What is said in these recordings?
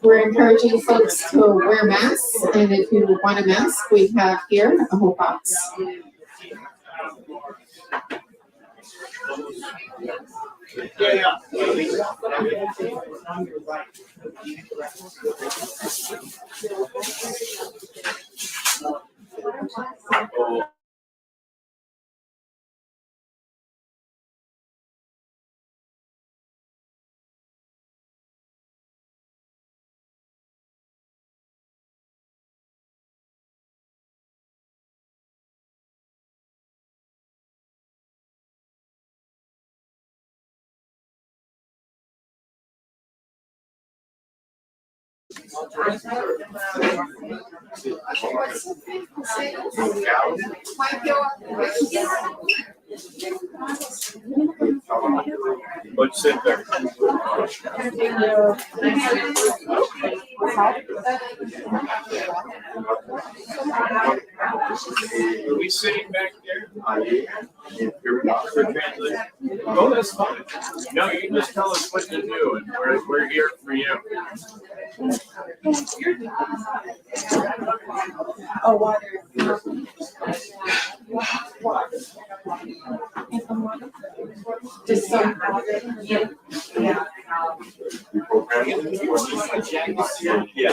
We're encouraging folks to wear masks, and if you want a mask, we have here a whole box. Let's sit there. Are we sitting back there? Oh, that's fine. No, you can just tell us what to do, and we're here for you. Oh, water. Just some water. Yeah,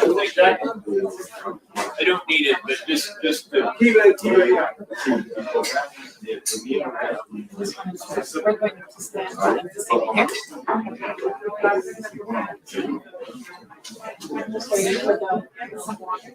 take that. I don't need it, but just keep it. We're going to stand here. I'm just waiting for some water.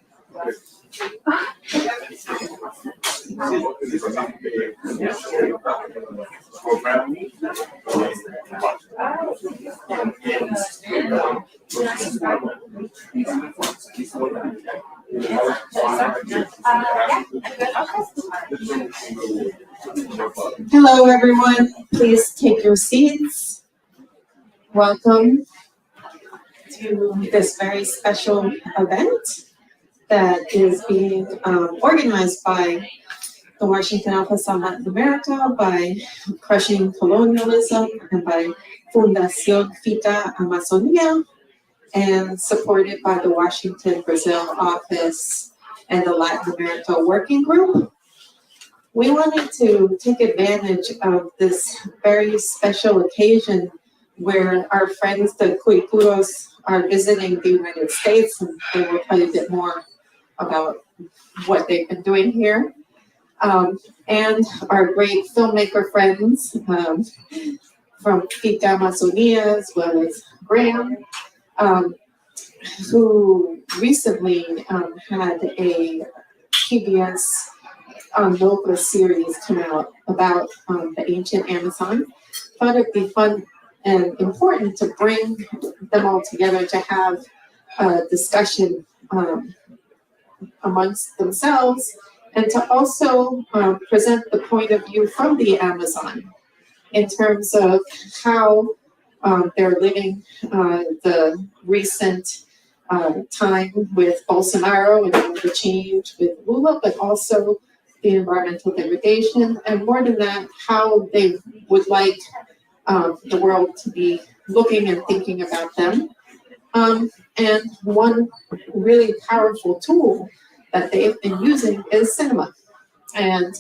Hello, everyone. Please take your seats. Welcome to this very special event that is being organized by the Washington Office on Latin America, by Crushing Colonialism, and by Fundación Fita Amazonia, and supported by the Washington Brazil Office and the Latin America Working Group. We wanted to take advantage of this very special occasion where our friends, the Cuicuros, are visiting the United States, and they will tell you a bit more about what they've been doing here. And our great filmmaker friends from Fita Amazonia, as well as Graham, who recently had a PBS Nova series come out about the ancient Amazon. Thought it'd be fun and important to bring them all together to have a discussion amongst themselves, and to also present the point of view from the Amazon in terms of how they're living the recent time with Bolsonaro and all the change with Lula, but also the environmental degradation, and more than that, how they would like the world to be looking and thinking about them. And one really powerful tool that they've been using is cinema and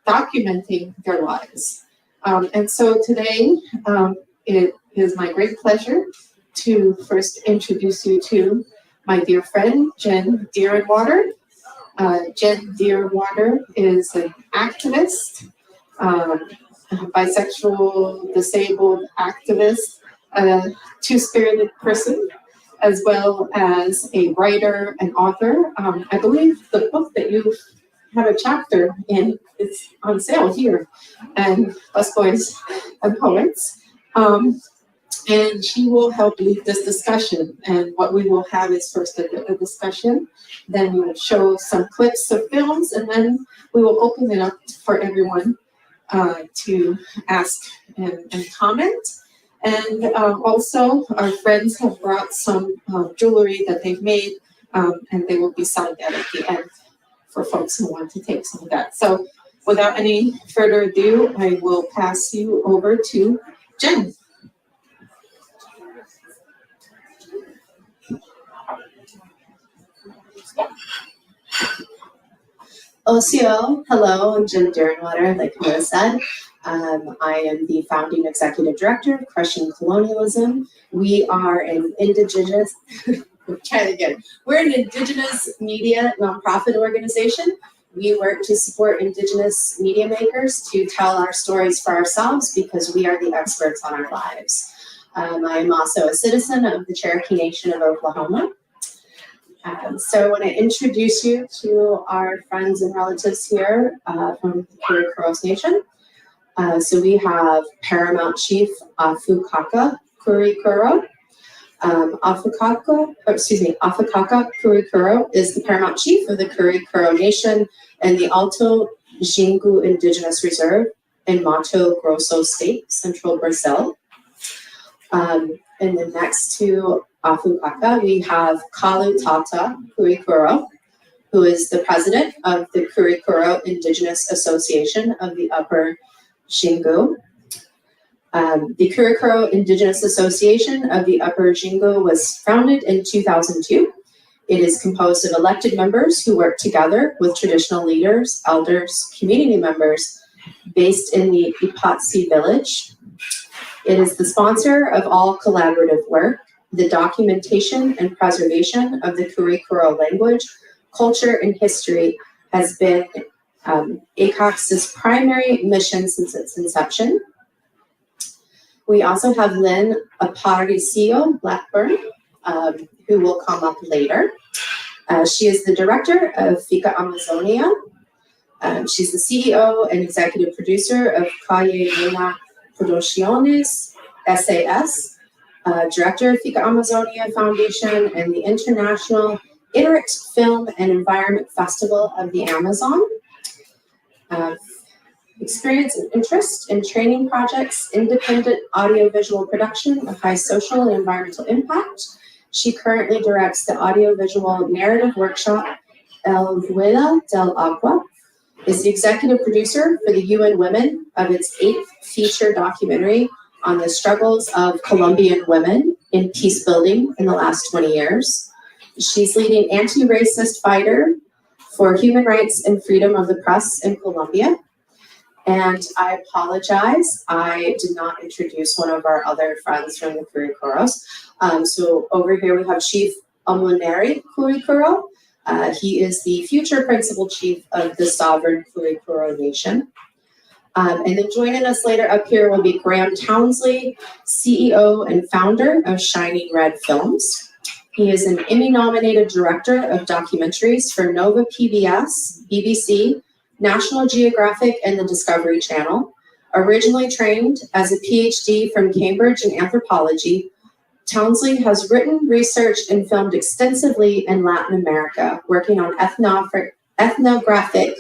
documenting their lives. And so today, it is my great pleasure to first introduce you to my dear friend, Jen Deerenwater. Jen Deerenwater is an activist, bisexual, disabled activist, a two-spirited person, as well as a writer and author. I believe the book that you have a chapter in is on sale here, and Busboys and Poets. And she will help lead this discussion. And what we will have is first a discussion, then we will show some clips of films, and then we will open it up for everyone to ask and comment. And also, our friends have brought some jewelry that they've made, and they will be selling that at the end for folks who want to take some of that. So without any further ado, I will pass you over to Jen. OCO, hello, I'm Jen Durenwater, like Camilla said. I am the founding executive director of Crushing Colonialism. We are an indigenous, we're an indigenous media nonprofit organization. We work to support indigenous media makers to tell our stories for ourselves because we are the experts on our lives. I am also a citizen of the Cherokee Nation of Oklahoma. So I want to introduce you to our friends and relatives here from the Curry Nation. So we have Paramount Chief Afukaka Kurikuro. Afukaka Kurikuro is the Paramount Chief of the Kurikuro Nation and the Alto Xingu Indigenous Reserve in Mato Grosso State, Central Brazil. And then next to Afukaka, we have Kalu Tata Kurikuro, who is the president of the Kurikuro Indigenous Association of the Upper Xingu. The Kurikuro Indigenous Association of the Upper Xingu was founded in 2002. It is composed of elected members who work together with traditional leaders, elders, community members based in the Ipatsi village. It is the sponsor of all collaborative work, the documentation and preservation of the Kurikuro language, culture, and history has been ACOX's primary mission since its inception. We also have Lynn Aparicio Blackburn, who will come up later. She is the director of FICA Amazonia. She's the CEO and executive producer of Calle Luna Producciones, SAS, director of FICA Amazonia Foundation and the International Iterate Film and Environment Festival of the Amazon. Experience and interest in training projects, independent audiovisual production of high social and environmental impact. She currently directs the audiovisual narrative workshop El Vuela del Agua, is the executive producer for the UN Women of its 8th feature documentary on the struggles of Colombian women in peace building in the last 20 years. She's leading anti-racist fighter for human rights and freedom of the press in Colombia. And I apologize, I did not introduce one of our other friends from the Kurikuros. So over here we have Chief Amuneri Kurikuro. He is the future principal chief of the sovereign Kurikuro Nation. And then joining us later up here will be Graham Townsley, CEO and founder of Shining Red Films. He is an Emmy-nominated director of documentaries for Nova PBS, BBC, National Geographic, and the Discovery Channel. Originally trained as a PhD from Cambridge in anthropology, Townsley has written, researched, and filmed extensively in Latin America, working on ethnographic,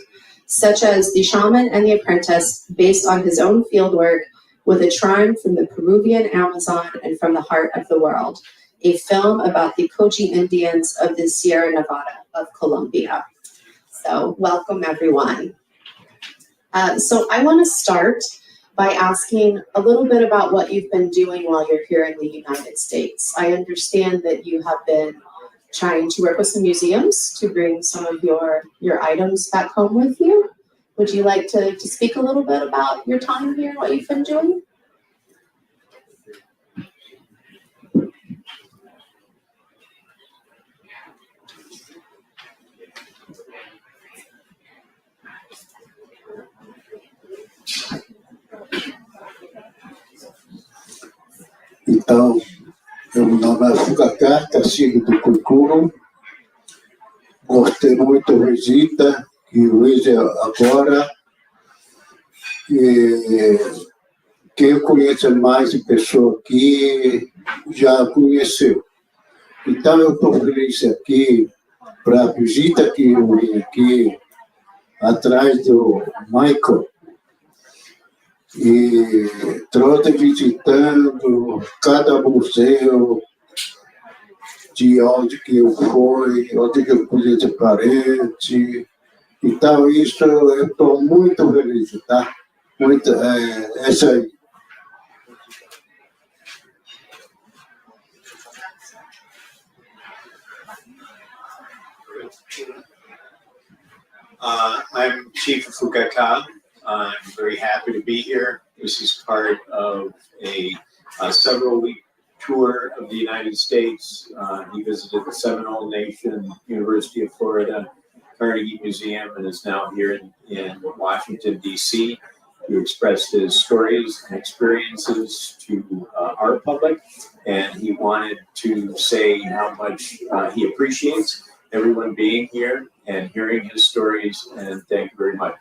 such as The Shaman and the Apprentice, based on his own fieldwork with a tribe from the Peruvian Amazon and from the heart of the world, a film about the Cochi Indians of the Sierra Nevada of Colombia. So welcome everyone. So I want to start by asking a little bit about what you've been doing while you're here in the United States. I understand that you have been trying to work with some museums to bring some of your items back home with you. Would you like to speak a little bit about your time here, what you've been doing? Então, meu nome é Fukaka, cacique do Kurikuro. Gostei muito da visita que hoje agora. E quem conhece mais de pessoa aqui já conheceu. Então, eu estou feliz aqui para a visita que eu vim aqui atrás do Michael. E trouxe visitando cada museu de onde que eu fui, onde que eu conheci parente. Então, isso eu estou muito feliz, tá? Muito, é isso aí. I'm Chief of Fukaka. I'm very happy to be here. This is part of a several-week tour of the United States. He visited the Seminole Nation, University of Florida, Carnegie Museum, and is now here in Washington, D.C. to express his stories and experiences to our public. And he wanted to say how much he appreciates everyone being here and hearing his stories, and thank you very much.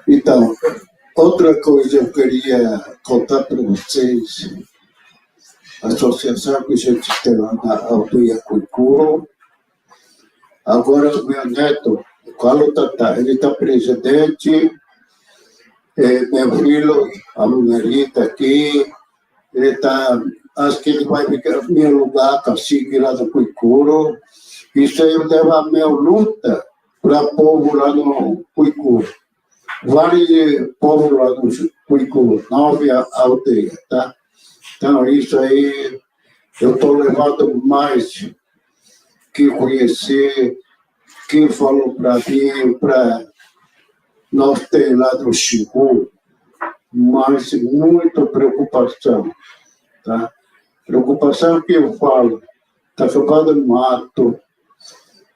Então, outra coisa eu queria contar para vocês, a associação que a gente tem lá na aldeia Cuicuro. Agora o meu neto, o Carlos Tatá, ele está presidente, meu filho, a Lunarita aqui, ele está, acho que ele vai ficar no meu lugar, cacique lá do Cuicuro. Isso aí leva a minha luta para o povo lá no Cuicuro. Vários povos lá no Cuicuro, 9 aldeias, tá? Então, isso aí, eu estou levando mais que conhecer, quem falou para mim, para nós ter lá do Chico, mas muita preocupação, tá? Preocupação que eu falo, está acabando o mato,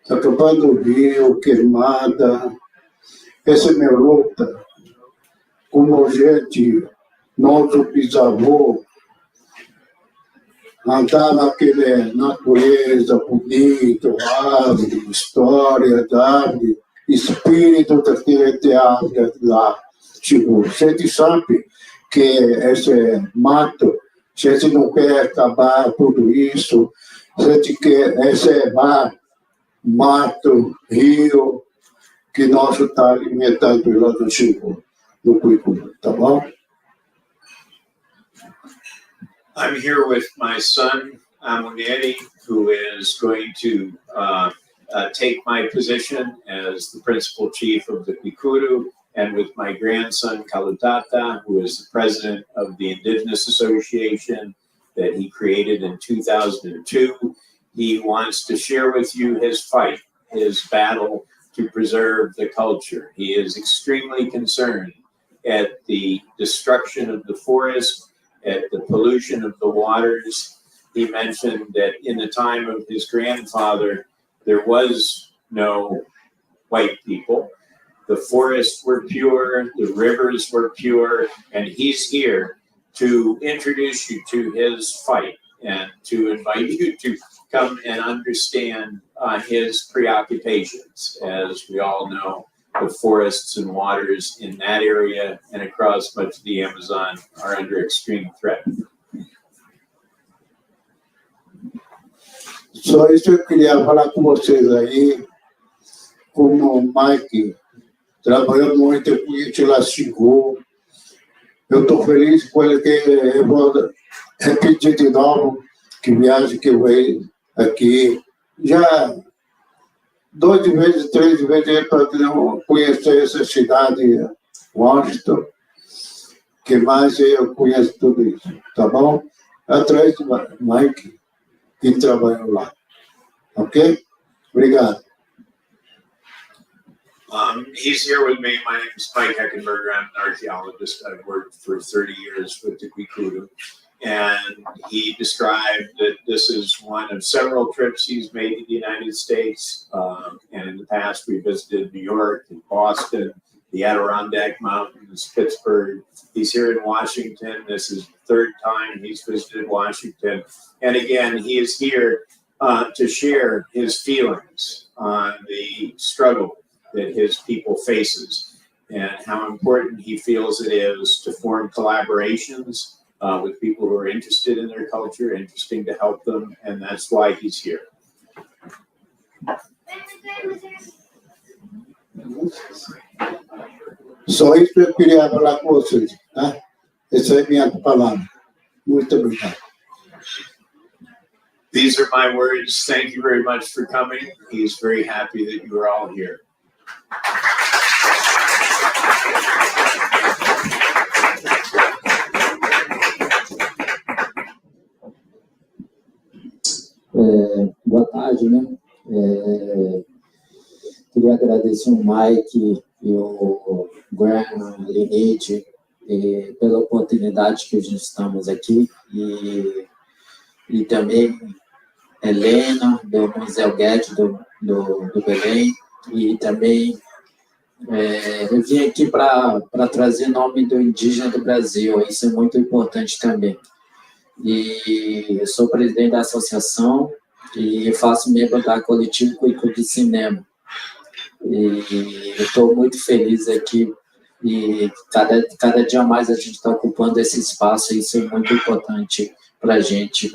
está acabando o rio, queimada. Essa é minha luta, como gente, nosso bisavô, andar naquela natureza bonita, árvore, história da árvore, espírito daquela árvore lá. Tipo, a gente sabe que esse mato, a gente não quer acabar tudo isso, a gente quer esse mato, rio, que nós está alimentando lá no Chico, no Cuicuro, tá bom? I'm here with my son, Amuneri, who is going to take my position as the principal chief of the Kwikuru, and with my grandson, Kalutata, who is the president of the Indigenous Association that he created in 2002. He wants to share with you his fight, his battle to preserve the culture. He is extremely concerned at the destruction of the forest, at the pollution of the waters. He mentioned that in the time of his grandfather, there was no white people. The forests were pure, the rivers were pure, and he's here to introduce you to his fight and to invite you to come and understand his preoccupations. As we all know, the forests and waters in that area and across much of the Amazon are under extreme threat. Só isso eu queria falar com vocês aí, como o Mike trabalhou muito com isso, lá chegou. Eu estou feliz com ele, que eu vou repetir de novo, que viagem que eu veio aqui. Já 2 vezes, 3 vezes para conhecer essa cidade, Washington, que mais eu conheço tudo isso, tá bom? Atrás do Mike, que trabalhou lá, ok? Obrigado. He's here with me. My name is Mike Heckenberger. I'm an archaeologist. I've worked for 30 years with the Kwikuru. And he described that this is one of several trips he's made to the United States. And in the past, we visited New York and Boston, the Adirondack Mountains, Pittsburgh. He's here in Washington. This is the 3rd time he's visited Washington. And again, he is here to share his feelings on the struggle that his people faces and how important he feels it is to form collaborations with people who are interested in their culture, interesting to help them, and that's why he's here. Só isso eu queria falar com vocês, tá? Essa é a minha palavra. Muito obrigado. These are my words. Thank you very much for coming. He's very happy that you are all here. Boa tarde, né? Queria agradecer o Mike e o Graham, a Linete, pela oportunidade que a gente estamos aqui, e também Helena, do Museu Guedes do Belém, e também eu vim aqui para trazer o nome do indígena do Brasil, isso é muito importante também. E eu sou presidente da associação e faço membro da coletiva Cuicu de Cinema. E eu estou muito feliz aqui e cada dia mais a gente está ocupando esse espaço e isso é muito importante para a gente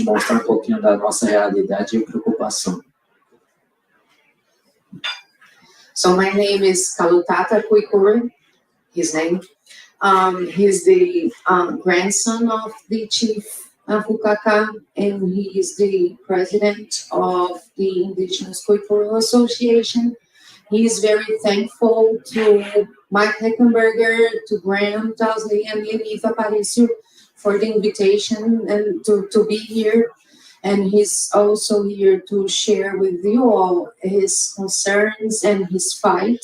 mostrar um pouquinho da nossa realidade e preocupação. So my name is Kalutata Kuikuru, his name. He's the grandson of the chief of Ukaka, and he is the president of the Indigenous Kuikuru Association. He is very thankful to Mike Heckenberger, to Graham Tosley, and Lenita Aparicio for the invitation and to be here. And he's also here to share with you all his concerns and his fight.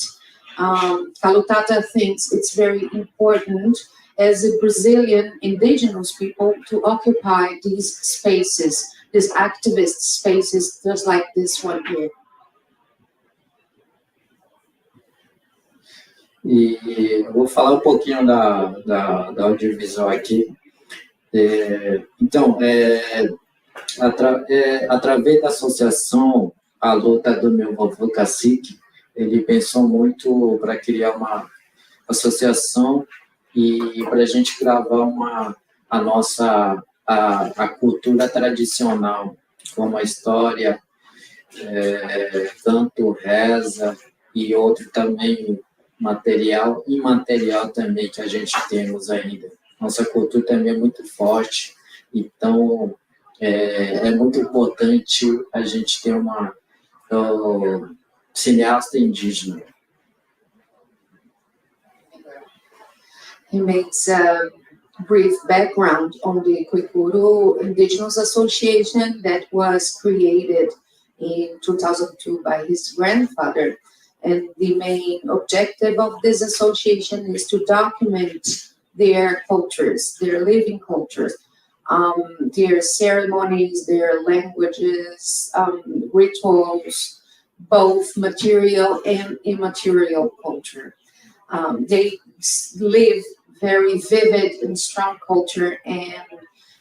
Kalutata thinks it's very important as a Brazilian indigenous people to occupy these spaces, these activist spaces, just like this one here. E eu vou falar um pouquinho da audiovisual aqui. Então, através da associação, a luta do meu avô cacique, ele pensou muito para criar uma associação e para a gente gravar a cultura tradicional, como a história, canto, reza e outro também material e imaterial também que a gente temos ainda. Nossa cultura também é muito forte, então é muito importante a gente ter uma cineasta indígena. He makes a brief background on the Kuikuru Indigenous Association that was created in 2002 by his grandfather. And the main objective of this association is to document their cultures, their living cultures, their ceremonies, their languages, rituals, both material and immaterial culture. They live very vivid and strong culture, and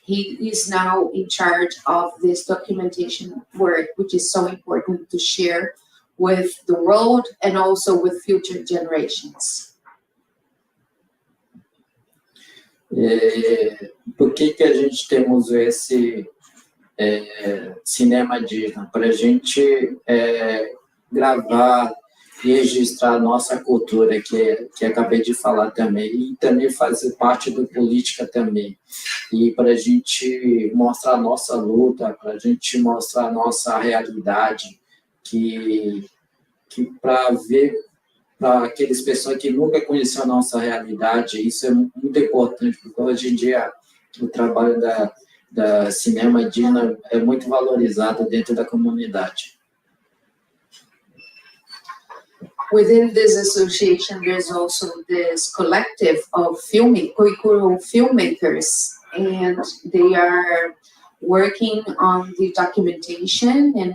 he is now in charge of this documentation work, which is so important to share with the world and also with future generations. Por que a gente temos esse cinema indígena? Para a gente gravar e registrar a nossa cultura, que acabei de falar também, e também fazer parte do política também. E para a gente mostrar a nossa luta, para a gente mostrar a nossa realidade, que para aqueles pessoas que nunca conheceram a nossa realidade, isso é muito importante, porque hoje em dia o trabalho da cinema indígena é muito valorizado dentro da comunidade. Within this association, there's also this collective of Kuikuru filmmakers, and they are working on the documentation and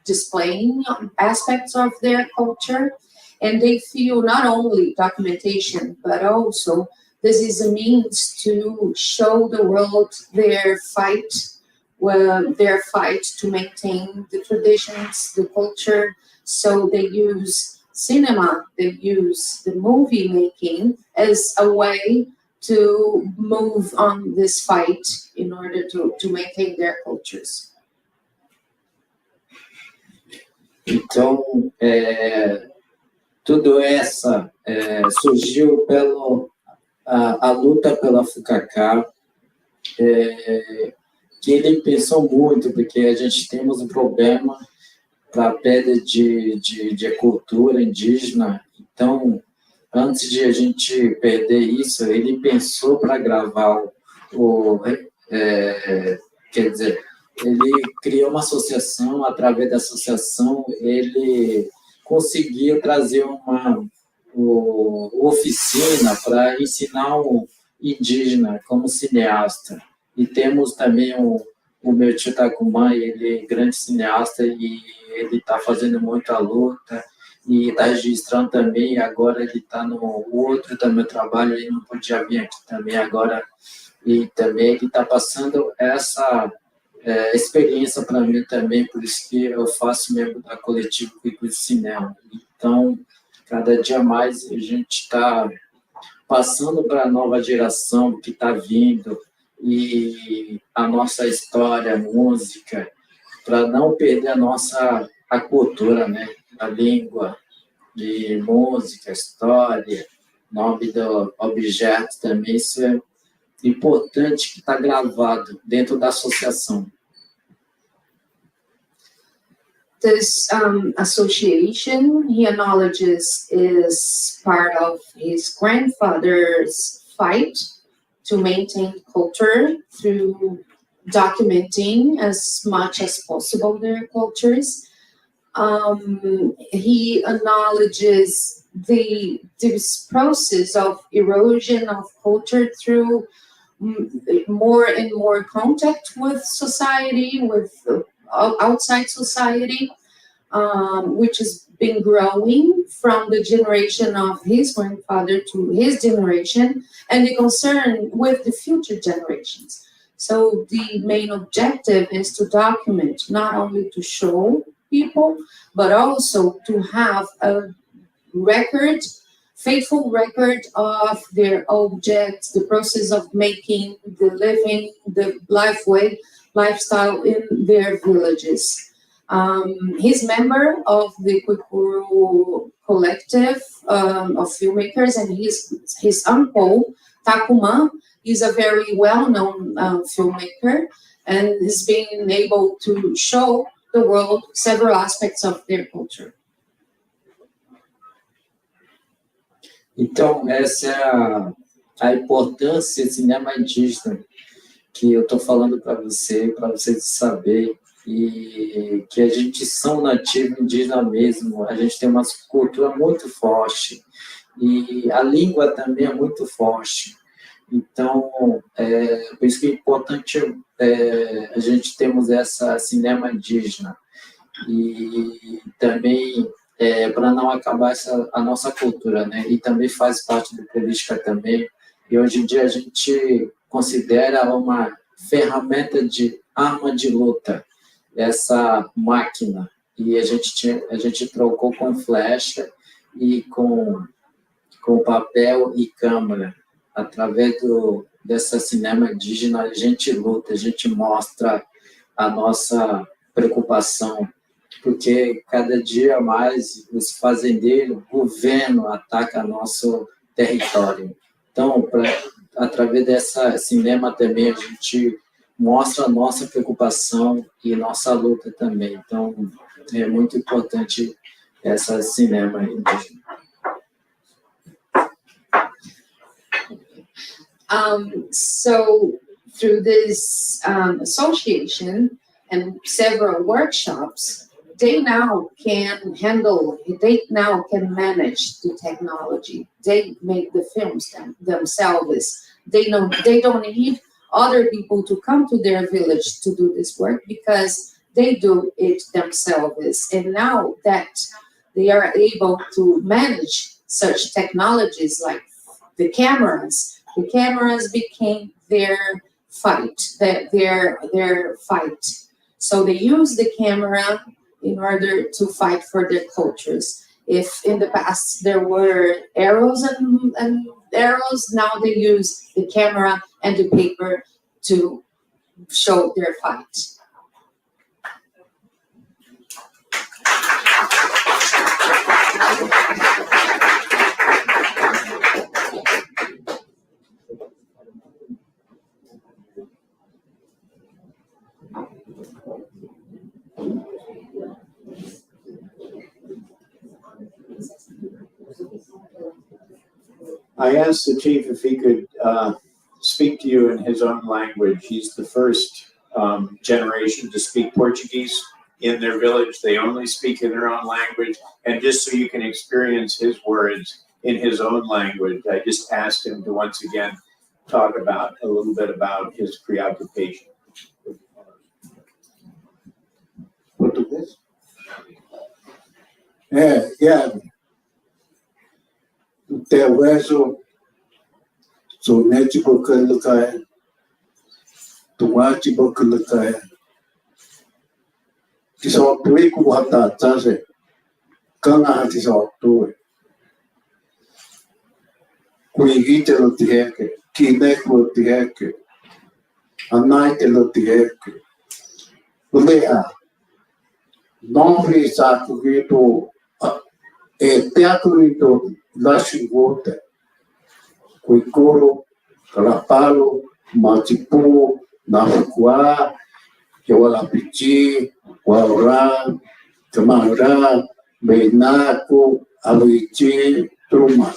displaying aspects of their culture. And they feel not only documentation, but also this is a means to show the world their fight to maintain the traditions, the culture. So they use cinema, they use the movie making as a way to move on this fight in order to maintain their cultures. Então, tudo essa surgiu a luta pela FUCACA, que ele pensou muito, porque a gente temos um problema para a perda de cultura indígena. Então, antes de a gente perder isso, ele pensou para gravar ele criou uma associação, através da associação ele conseguiu trazer uma oficina para ensinar o indígena como cineasta. E temos também o meu tio Tacumã, ele é grande cineasta e ele está fazendo muita luta e está registrando também. Agora ele está no outro também trabalho, ele não podia vir aqui também agora. E também ele está passando essa experiência para mim também, por isso que eu faço membro da coletiva Cuicu de Cinema. Então, cada dia mais a gente está passando para a nova geração que está vindo e a nossa história, a música, para não perder a cultura, né? A língua, de música, história, nome do objeto também, isso é importante que está gravado dentro da associação. This association, he acknowledges, is part of his grandfather's fight to maintain culture through documenting as much as possible their cultures. He acknowledges this process of erosion of culture through more and more contact with society, with outside society, which has been growing from the generation of his grandfather to his generation, and the concern with the future generations. So the main objective is to document, not only to show people, but also to have a record, faithful record of their objects, the process of making, the living, the lifestyle in their villages. He's member of the Kwikuru collective of filmmakers, and his uncle, Takuma, is a very well-known filmmaker, and has been able to show the world several aspects of their culture. Então, essa é a importância do cinema indígena que eu estou falando para vocês saberem, e que a gente são nativo indígena mesmo, a gente tem uma cultura muito forte, e a língua também é muito forte. Então, por isso que é importante a gente temos essa cinema indígena, e também para não acabar a nossa cultura, né? E também faz parte da política também, e hoje em dia a gente considera uma ferramenta de arma de luta, essa máquina, e a gente trocou com flecha e com papel e câmera. Através dessa cinema indígena, a gente luta, a gente mostra a nossa preocupação, porque cada dia mais os fazendeiros, o governo ataca nosso território. Então, através dessa cinema também, a gente mostra a nossa preocupação e nossa luta também. Então, é muito importante essa cinema indígena. So through this association and several workshops, they now can manage the technology. They make the films themselves. They don't need other people to come to their village to do this work, because they do it themselves. And now that they are able to manage such technologies like the cameras became their fight, their fight. So they use the camera in order to fight for their cultures. If in the past there were arrows and arrows, now they use the camera and the paper to show their fight. I asked the chief if he could speak to you in his own language. He's the first generation to speak Portuguese in their village. They only speak in their own language. And just so you can experience his words in his own language, I just asked him to once again talk about a little bit about his preoccupation. Português? Guilherme, o teu verso somente porque ele cai, tomate porque ele cai, que só tu e com a tata, cana que só tu e. Kuigite lo tiheke, kinek lo tiheke, anaite lo tiheke. Lea, não risato grito, e teatro rito la chingota, Kuikoro, Kalapalo, Matipu, Nafukua, Yawalapiti, Waura, Kamara, Beinaco, Aluiti, Truma.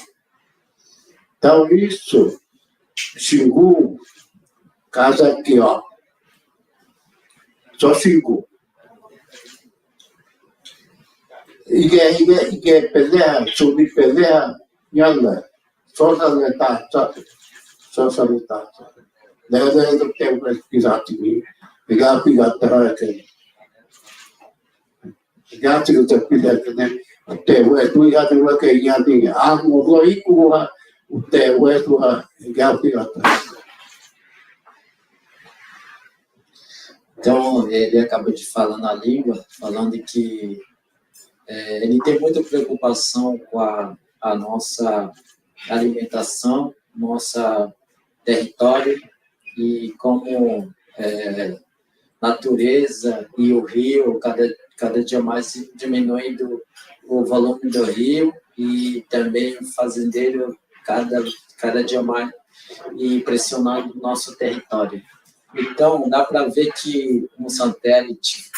Então, isso, Xingu, casa aqui, ó. Só Xingu. Ige pelea, subi pelea, yalla. Só salientar, sabe? Só salientar, sabe? Daí eu tenho que pesquisar de mim. Pegar atrás aqui. Pegar que eu tenho que né? Tu já tem uma que já tem. Morou aí com o teu é tua. Pegar atrás. Então, ele acabou de falar na língua, falando que ele tem muita preocupação com a nossa alimentação, nosso território, e como natureza e o rio, cada dia mais diminuindo o volume do rio, e também o fazendeiro cada dia mais e pressionando o nosso território. Então, dá para ver que um satélite,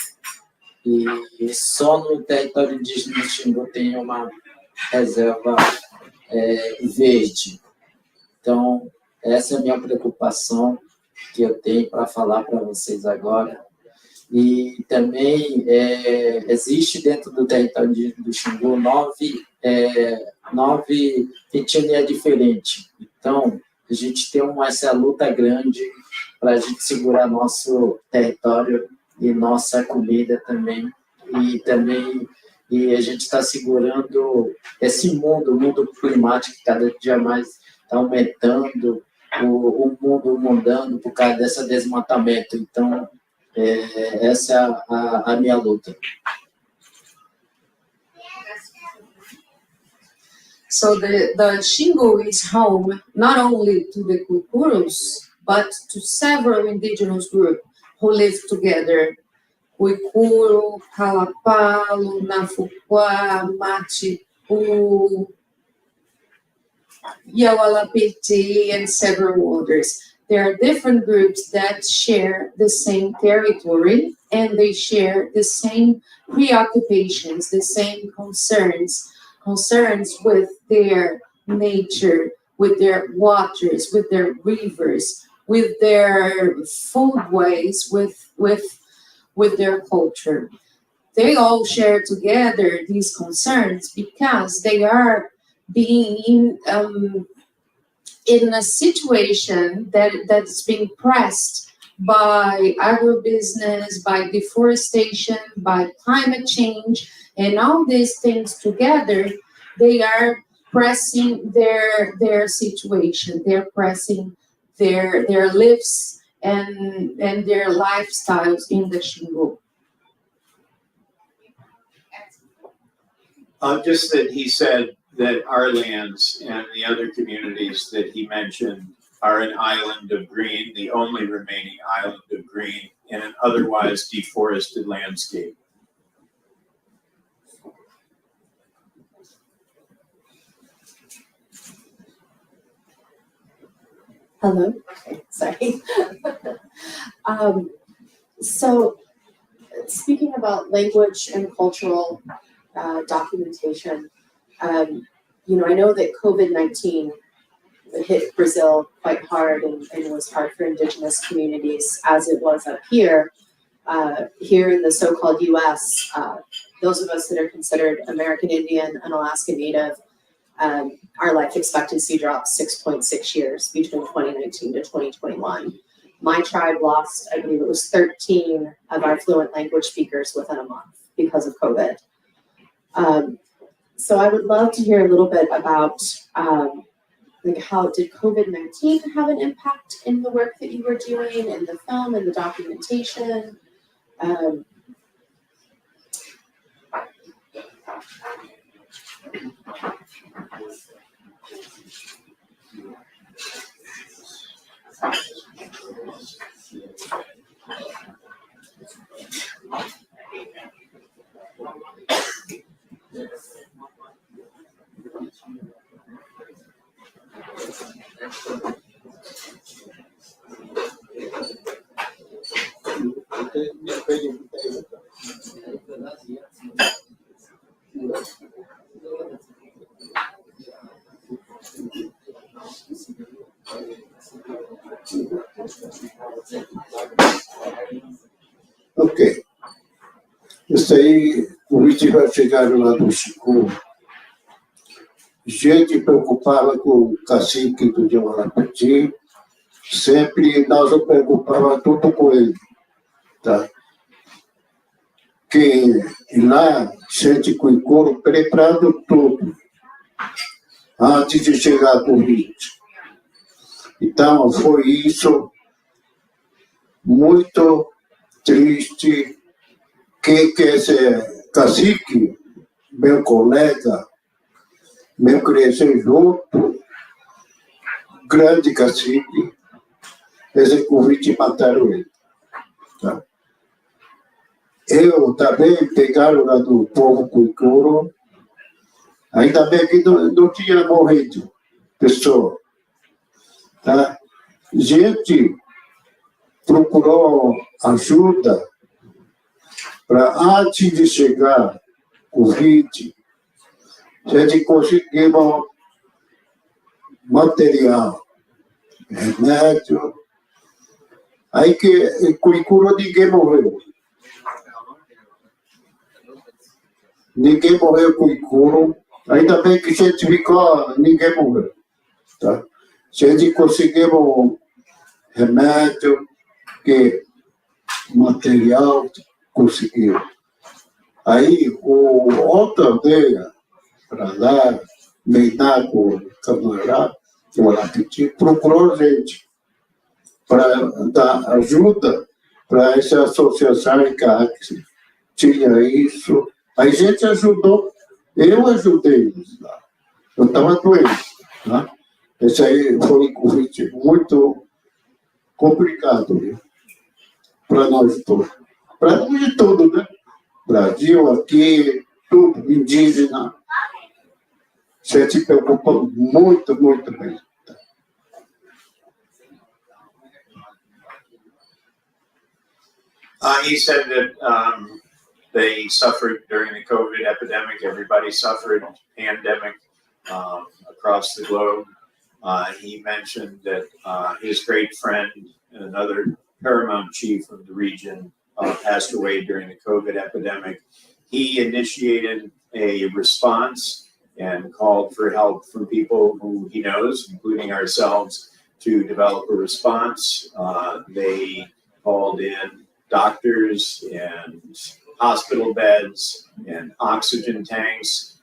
e só no território indígena do Xingu tem uma reserva verde. Então, essa é a minha preocupação que eu tenho para falar para vocês agora. E também existe dentro do território indígena do Xingu 9 etnias diferentes. Então, a gente tem essa luta grande para a gente segurar nosso território e nossa comida também. E a gente está segurando esse mundo, o mundo climático, que cada dia mais está aumentando, o mundo mudando por causa desse desmatamento. Então, essa é a minha luta. So the Xingu is home not only to the Kuikuros, but to several indigenous groups who live together. Kuikuro, Kalapalo, Nafukua, Matipu, Yawalapiti, and several others. There are different groups that share the same territory, and they share the same preoccupations, the same concerns with their nature, with their waters, with their rivers, with their foodways, with their culture. They all share together these concerns because they are being in a situation that's being pressed by agribusiness, by deforestation, by climate change, and all these things together, they are pressing their situation. They're pressing their lives and their lifestyles in the Xingu. Just that he said that our lands and the other communities that he mentioned are an island of green, the only remaining island of green in an otherwise deforested landscape. Hello. Okay, sorry. So, speaking about language and cultural documentation, I know that COVID-19 hit Brazil quite hard and was hard for indigenous communities as it was up here. Here in the so-called US, those of us that are considered American Indian and Alaska Native, our life expectancy dropped 6.6 years between 2019 to 2021. My tribe lost, I believe it was 13 of our fluent language speakers within a month because of COVID. So I would love to hear a little bit about like how did COVID-19 have an impact in the work that you were doing, in the film and the documentation? Ok. Isso aí, o vídeo vai chegar lá do Chico. Gente preocupada com o cacique do Jamalapati, sempre nós nos preocupava tudo com ele, tá? Que lá, gente com o couro preparado tudo, antes de chegar a Covid. Então, foi isso muito triste, que esse cacique, meu colega, meu crescer junto, grande cacique, esse Covid mataram ele. Tá? Eu também pegaram lá do povo cuicuro, ainda bem que não tinha morrido pessoa. Tá? Gente procurou ajuda para, antes de chegar o Covid, a gente conseguiu material, remédio. Aí que Cuicuro ninguém morreu. Ninguém morreu com Cuicuro. Ainda bem que a gente ficou, ninguém morreu. Tá? A gente conseguiu remédio, que material conseguiu. Aí o outra aldeia, para lá, Meiná com o camarada, que o Alapiti, procurou gente para dar ajuda para essa associação que tinha isso. Aí a gente ajudou, eu ajudei eles lá. Eu estava doente. Tá? Esse aí foi um convite muito complicado para nós todos. Para nós de tudo, né? Brasil, aqui, tudo, indígena. A gente se preocupa muito, muito bem. He said that they suffered during the COVID epidemic. Everybody suffered pandemic across the globe. He mentioned that his great friend and another paramount chief of the region passed away during the COVID epidemic. He initiated a response and called for help from people who he knows, including ourselves, to develop a response. They called in doctors and hospital beds and oxygen tanks.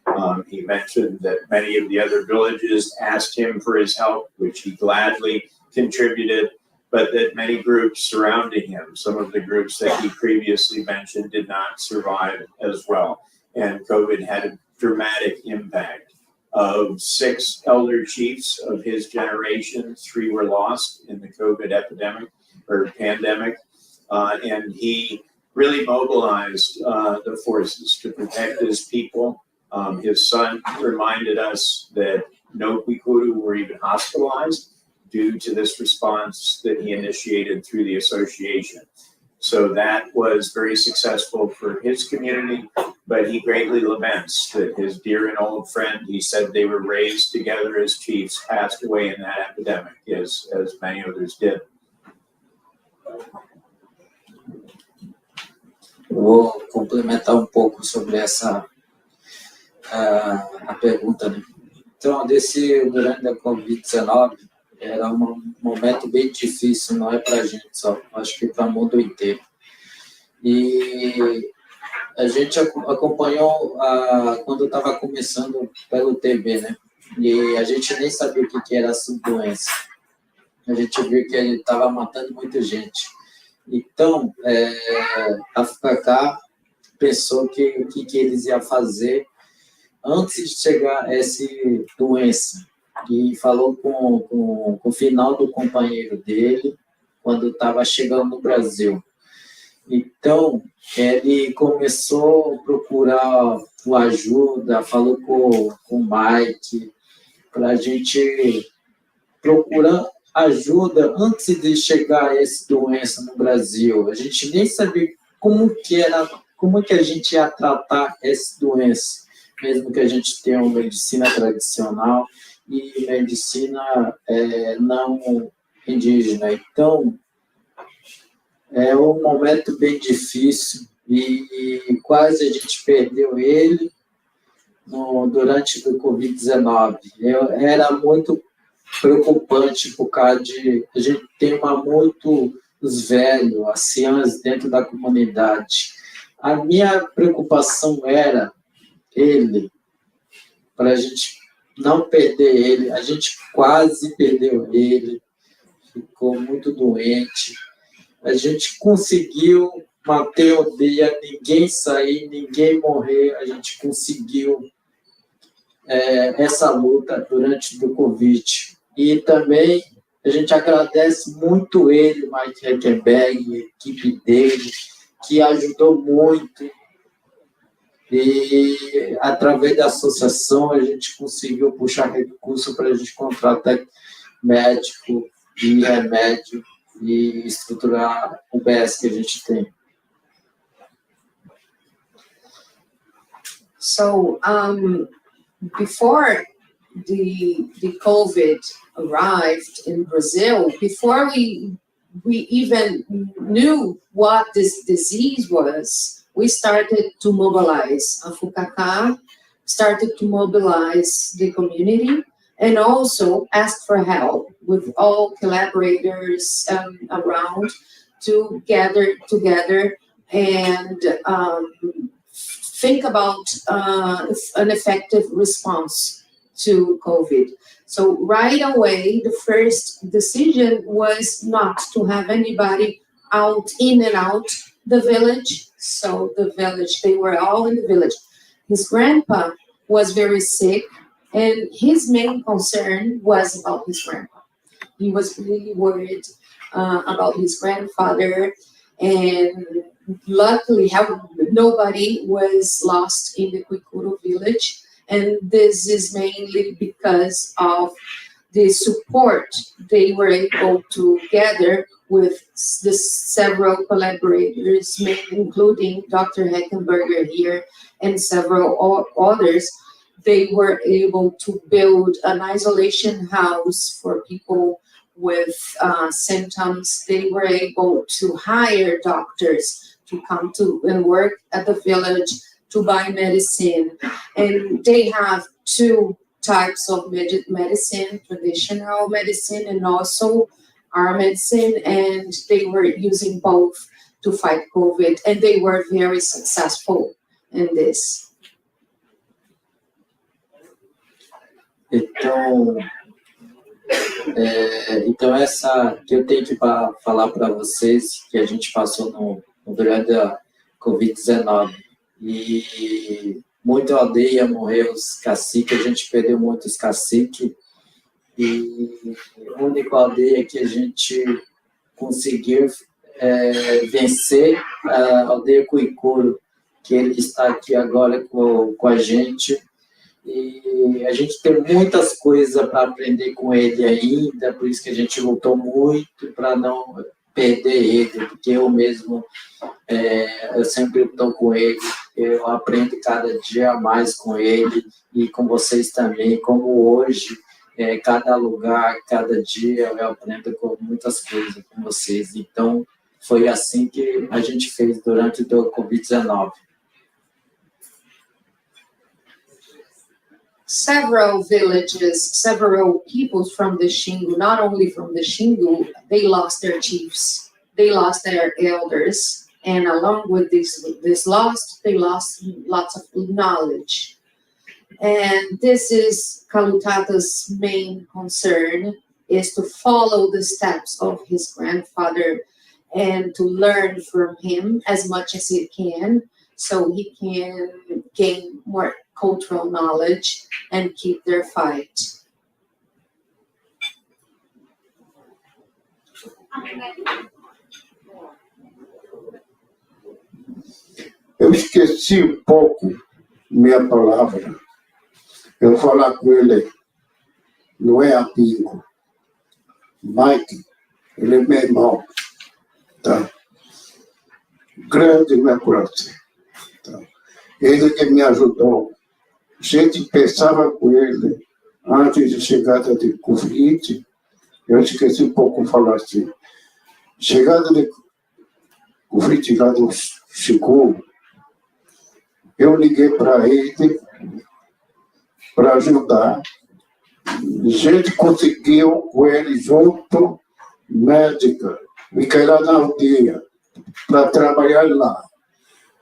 He mentioned that many of the other villages asked him for his help, which he gladly contributed, but that many groups surrounding him, some of the groups that he previously mentioned, did not survive as well. And COVID had a dramatic impact. Of 6 elder chiefs of his generation, 3 were lost in the COVID epidemic or pandemic. And he really mobilized the forces to protect his people. His son reminded us that no Kwikuru were even hospitalized due to this response that he initiated through the association. So that was very successful for his community, but he greatly laments that his dear and old friend, he said they were raised together as chiefs, passed away in that epidemic, as many others did. Vou complementar um pouco sobre essa a pergunta, né? Então, durante a Covid-19, era um momento bem difícil, não é para a gente só, acho que para o mundo inteiro. E a gente acompanhou quando estava começando pelo TV, né? E a gente nem sabia o que era essa doença. A gente viu que ele estava matando muita gente. Então, a FKK pensou que o que eles iam fazer antes de chegar essa doença. E falou com o final do companheiro dele, quando estava chegando no Brasil. Então, ele começou a procurar ajuda, falou com o Mike, para a gente procurar ajuda antes de chegar essa doença no Brasil. A gente nem sabia como que a gente ia tratar essa doença, mesmo que a gente tenha uma medicina tradicional e medicina não indígena. Então, é um momento bem difícil e quase a gente perdeu ele durante o Covid-19. Era muito preocupante por causa de a gente tem muitos velhos, anciãos dentro da comunidade. A minha preocupação era ele, para a gente não perder ele. A gente quase perdeu ele, ficou muito doente. A gente conseguiu manter o dia, ninguém sair, ninguém morrer. A gente conseguiu essa luta durante o Covid. E também a gente agradece muito ele, Mike Heckenberg, a equipe dele, que ajudou muito. E, através da associação, a gente conseguiu puxar recurso para a gente contratar médico e remédio e estruturar o BS que a gente tem. So, before the COVID arrived in Brazil, before we even knew what this disease was, we started to mobilize. A FKK started to mobilize the community and also ask for help with all collaborators around to gather together and think about an effective response to COVID. So right away, the first decision was not to have anybody out, in and out the village. So the village, they were all in the village. His grandpa was very sick, and his main concern was about his grandpa. He was really worried about his grandfather, and luckily nobody was lost in the Kwikuru village. And this is mainly because of the support they were able to gather with the several collaborators, including Dr. Heckenberger here and several others. They were able to build an isolation house for people with symptoms. They were able to hire doctors to come to and work at the village to buy medicine. And they have two types of medicine, traditional medicine and also our medicine, and they were using both to fight COVID, and they were very successful in this. Então essa que eu tenho que falar para vocês, que a gente passou durante a Covid-19, e muita aldeia morreu, os caciques, a gente perdeu muitos caciques, e a única aldeia que a gente conseguiu vencer, a aldeia Kwikuru, que ele está aqui agora com a gente, e a gente tem muitas coisas para aprender com ele ainda, por isso que a gente lutou muito para perder ele, porque eu mesmo, eu sempre estou com ele, eu aprendo cada dia mais com ele e com vocês também, como hoje, cada lugar, cada dia eu aprendo com muitas coisas com vocês. Então, foi assim que a gente fez durante o Covid-19. Several villages, several peoples from the Xingu, not only from the Xingu, they lost their chiefs, they lost their elders, and along with this loss, they lost lots of knowledge. And this is Kalutata's main concern, is to follow the steps of his grandfather and to learn from him as much as he can, so he can gain more cultural knowledge and keep their fight. Eu esqueci um pouco minha palavra. Eu vou falar com ele, não é amigo. Mike, ele é meu irmão, tá? Grande meu coração, tá? Ele que me ajudou. A gente pensava com ele, antes de chegada de Covid, eu esqueci um pouco de falar assim, chegada de Covid lá do Chico, eu liguei para ele para ajudar. A gente conseguiu com ele junto, médica, fiquei lá na aldeia, para trabalhar lá.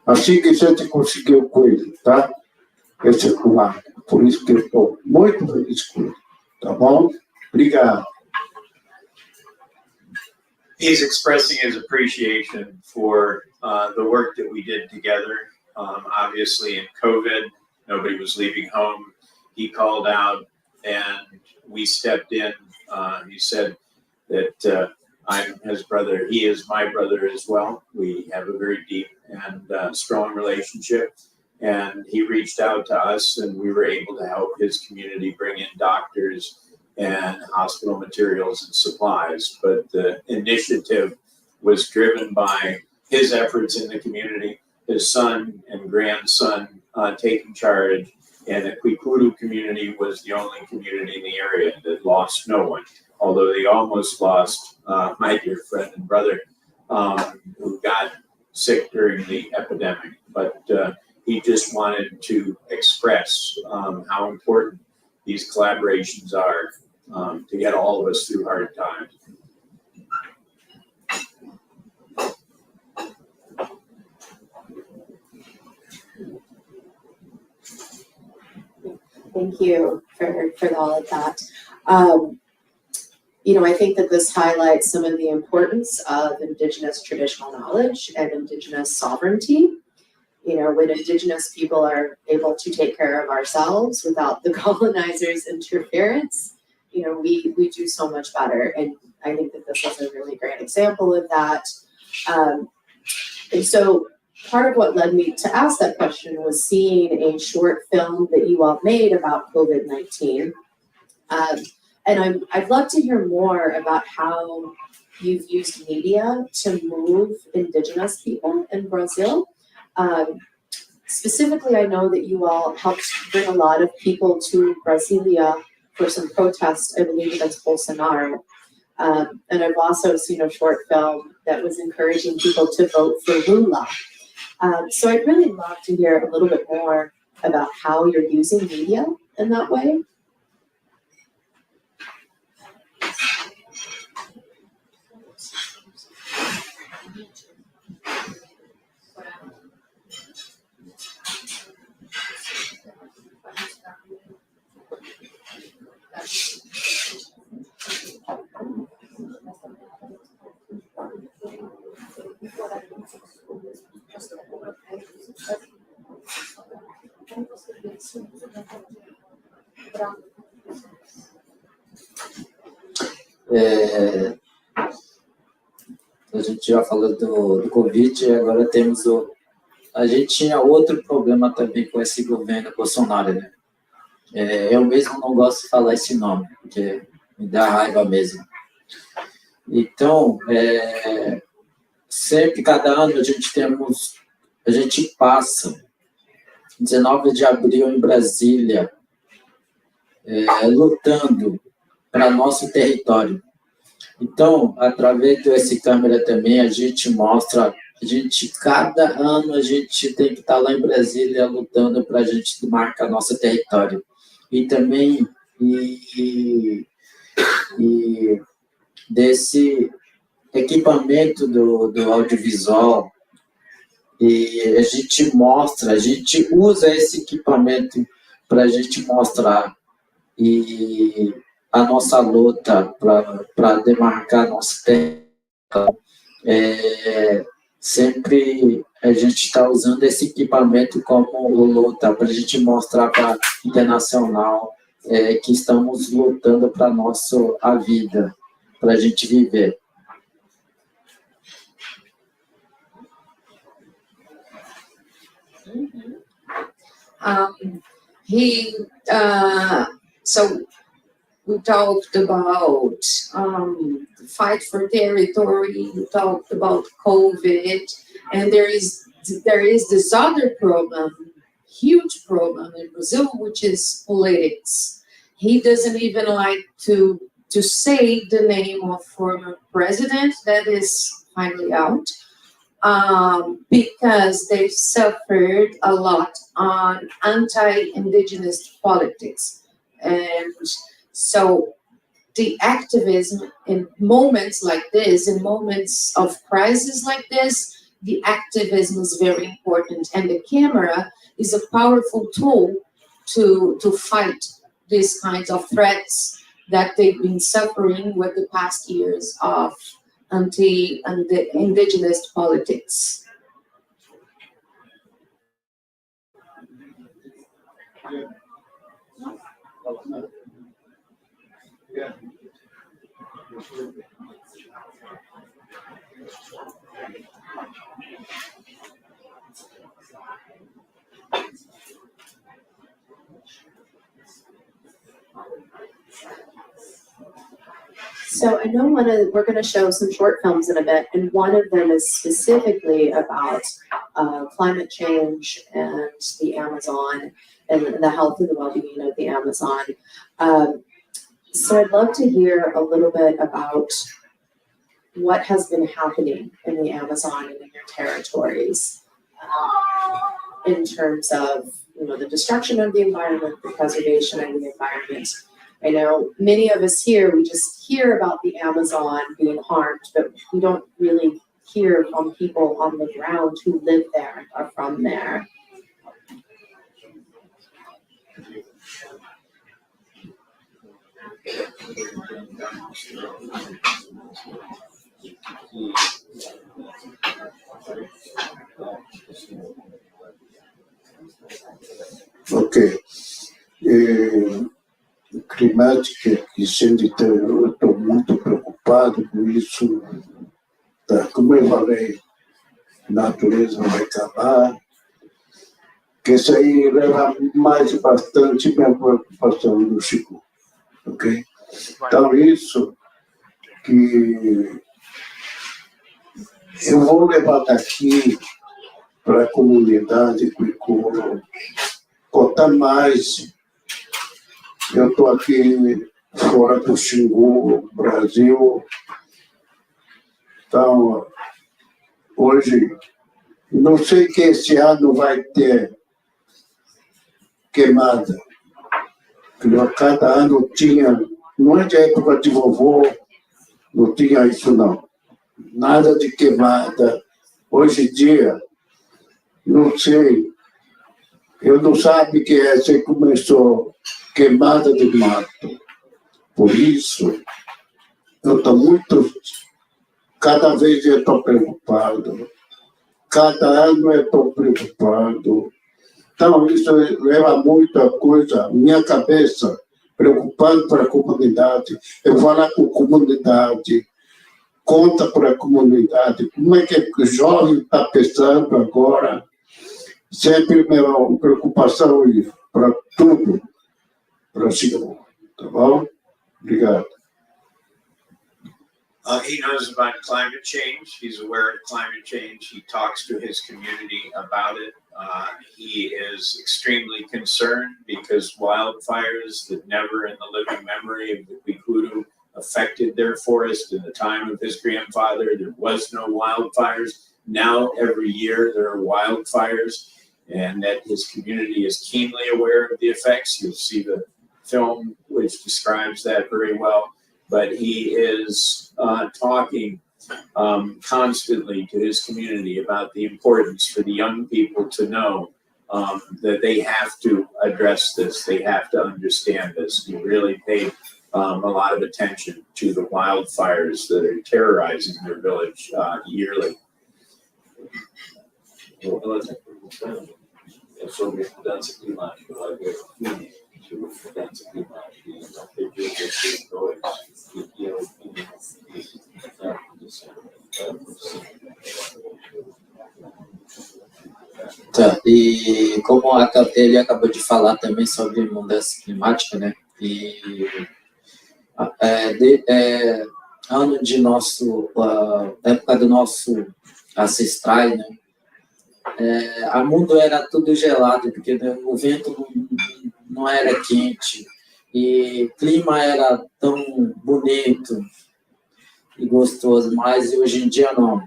Assim que a gente conseguiu com ele, tá? Esse é o lado. Por isso que eu estou muito feliz com ele. Tá bom? Obrigado. He's expressing his appreciation for the work that we did together. Obviously, in COVID, nobody was leaving home. He called out and we stepped in. He said that I'm his brother. He is my brother as well. We have a very deep and strong relationship. And he reached out to us and we were able to help his community bring in doctors and hospital materials and supplies. But the initiative was driven by his efforts in the community, his son and grandson taking charge. And the Kwikuru community was the only community in the area that lost no one, although they almost lost my dear friend and brother who got sick during the epidemic. But he just wanted to express how important these collaborations are to get all of us through hard times. Thank you for all of that. I think that this highlights some of the importance of Indigenous traditional knowledge and Indigenous sovereignty. When Indigenous people are able to take care of ourselves without the colonizers' interference, we do so much better. And I think that this was a really great example of that. And so part of what led me to ask that question was seeing a short film that you all made about COVID-19. And I'd love to hear more about how you've used media to move Indigenous people in Brazil. Specifically, I know that you all helped bring a lot of people to Brasilia for some protests, I believe against Bolsonaro. And I've also seen a short film that was encouraging people to vote for Lula. So I'd really love to hear a little bit more about how you're using media in that way. A gente já falou do Covid, agora temos a gente tinha outro problema também com esse governo Bolsonaro, né? Eu mesmo não gosto de falar esse nome, porque me dá raiva mesmo. Então, sempre, cada ano, a gente passa 19 de abril em Brasília, lutando para nosso território. Então, através desse câmera também, a gente mostra, cada ano a gente tem que estar lá em Brasília lutando para a gente marcar nosso território. E também, desse equipamento do audiovisual, e a gente usa esse equipamento para a gente mostrar e a nossa luta para demarcar nosso território. Sempre a gente está usando esse equipamento como luta, para a gente mostrar para a internacional que estamos lutando para a vida, para a gente viver. So we talked about the fight for territory, we talked about COVID, and there is this other problem, huge problem in Brazil, which is politics. He doesn't even like to say the name of former president that is finally out, because they've suffered a lot on anti-indigenous politics. And so the activism in moments like this, in moments of crisis like this, the activism is very important. And the camera is a powerful tool to fight these kinds of threats that they've been suffering with the past years of anti-indigenous politics. So I know we're going to show some short films in a bit, and one of them is specifically about climate change and the Amazon and the health and the well-being of the Amazon. So I'd love to hear a little bit about what has been happening in the Amazon and in your territories in terms of the destruction of the environment, the preservation of the environment. I know many of us here, we just hear about the Amazon being harmed, but we don't really hear from people on the ground who live there and are from there. Ok. Climática, que sempre eu estou muito preocupado com isso. Tá? Como eu falei, a natureza vai acabar. Que isso aí leva mais bastante minha preocupação no Chico. Ok? Então, isso que eu vou levar daqui para a comunidade Cuicuro, contar mais. Eu estou aqui fora do Xingu, Brasil. Então, hoje, não sei que esse ano vai ter queimada. Cada ano tinha, não é de época de vovô, não tinha isso não. Nada de queimada. Hoje em dia, não sei, eu não sabia que essa começou queimada de mato. Por isso, eu estou cada vez eu estou preocupado. Cada ano eu estou preocupado. Então, isso leva muita coisa, minha cabeça, preocupado para a comunidade. Eu vou lá com a comunidade, conta para a comunidade, como é que o jovem está pensando agora. Sempre minha preocupação para tudo, para o Brasil. Tá bom? Obrigado. He knows about climate change. He's aware of climate change. He talks to his community about it. He is extremely concerned because wildfires that never in the living memory of the Kwikuru affected their forest. In the time of his grandfather, there was no wildfires. Now every year there are wildfires, and that his community is keenly aware of the effects. You'll see the film which describes that very well. But he is talking constantly to his community about the importance for the young people to know that they have to address this, they have to understand this. He really paid a lot of attention to the wildfires that are terrorizing their village yearly. Sobre mudança climática, vai ver sobre mudança climática e não perder os territórios e que é o que está acontecendo. Tá, e como ele acabou de falar também sobre mudança climática, né? E ano de nosso, época do nosso ancestrais, né? A mundo era tudo gelado, porque o vento não era quente, e o clima era tão bonito e gostoso, mas hoje em dia não.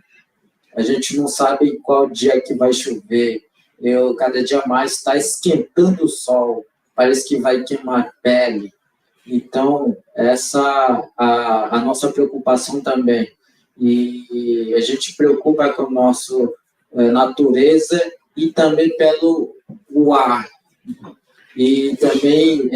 A gente não sabe qual dia que vai chover, cada dia mais está esquentando o sol, parece que vai queimar a pele. Então, essa a nossa preocupação também. E a gente preocupa com o nosso natureza e também pelo ar. E também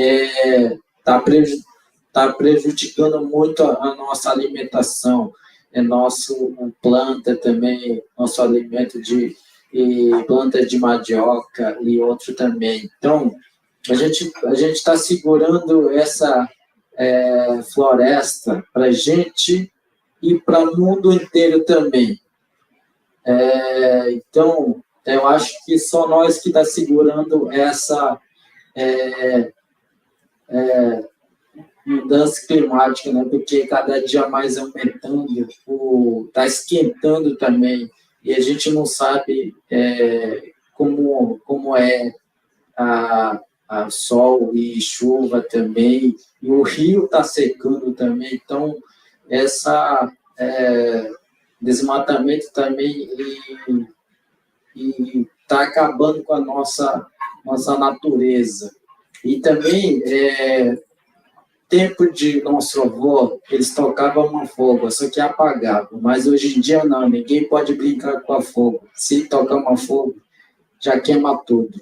está prejudicando muito a nossa alimentação. Nosso planta também, nosso alimento de planta de mandioca e outro também. Então, a gente está segurando essa floresta para a gente e para o mundo inteiro também. Então, eu acho que só nós que está segurando essa mudança climática, né? Porque cada dia mais aumentando, está esquentando também, e a gente não sabe como é a sol e chuva também, e o rio está secando também, então essa desmatamento também e está acabando com a nossa natureza. E também tempo de nosso avô, eles tocavam uma fogo, só que apagavam, mas hoje em dia não, ninguém pode brincar com a fogo. Se tocar uma fogo, já queima tudo.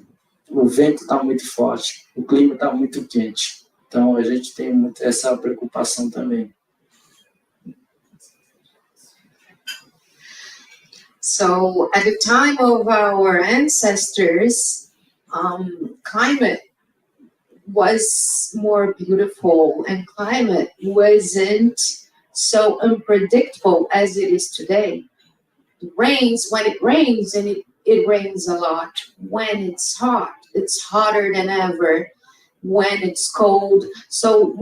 O vento está muito forte, o clima está muito quente. Então, a gente tem muito essa preocupação também. So, at the time of our ancestors, climate was more beautiful and climate wasn't so unpredictable as it is today. It rains when it rains, and it rains a lot. When it's hot, it's hotter than ever. When it's cold, so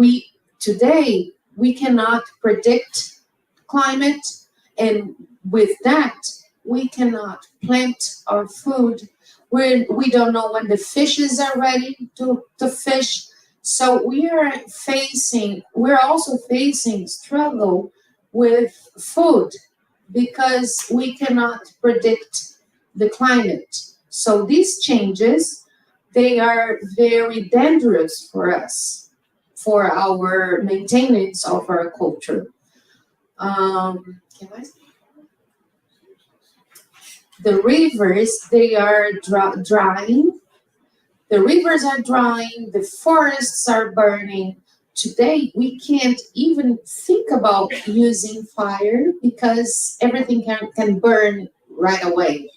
today we cannot predict climate, and with that we cannot plant our food. We don't know when the fishes are ready to fish. So we're also facing struggle with food because we cannot predict the climate. So these changes, they are very dangerous for us, for our maintenance of our culture. The rivers, they are drying. The rivers are drying. The forests are burning. Today, we can't even think about using fire because everything can burn right away.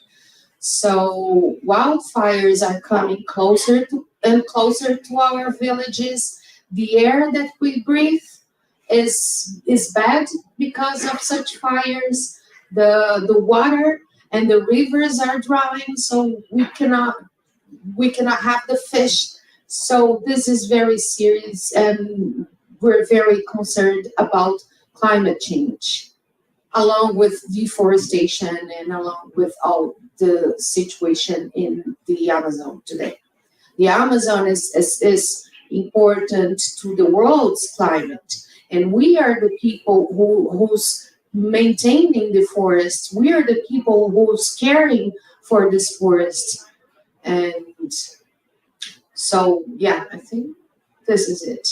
So wildfires are coming closer and closer to our villages. The air that we breathe is bad because of such fires. The water and the rivers are drying, so we cannot have the fish. So this is very serious, and we're very concerned about climate change. along with deforestation and along with all the situation in the Amazon today. The Amazon is important to the world's climate, and we are the people who's maintaining the forest. We are the people who's caring for this forest. And so, yeah, I think this is it.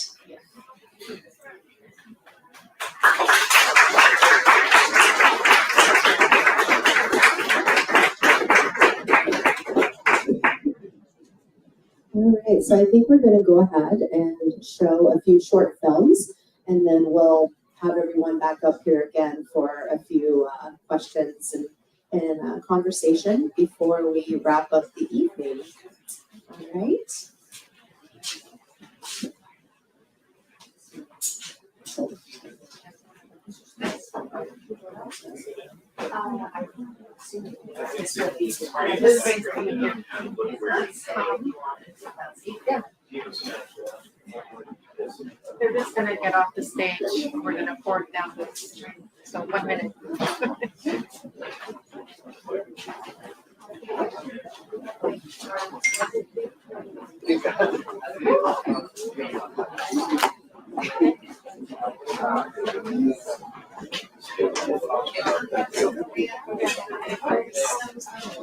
All right, so I think we're going to go ahead and show a few short films, and then we'll have everyone back up here again for a few questions and conversation before we wrap up the evening. All right. They're just gonna get off the stage. We're gonna pour it down the stream. So 1 minute.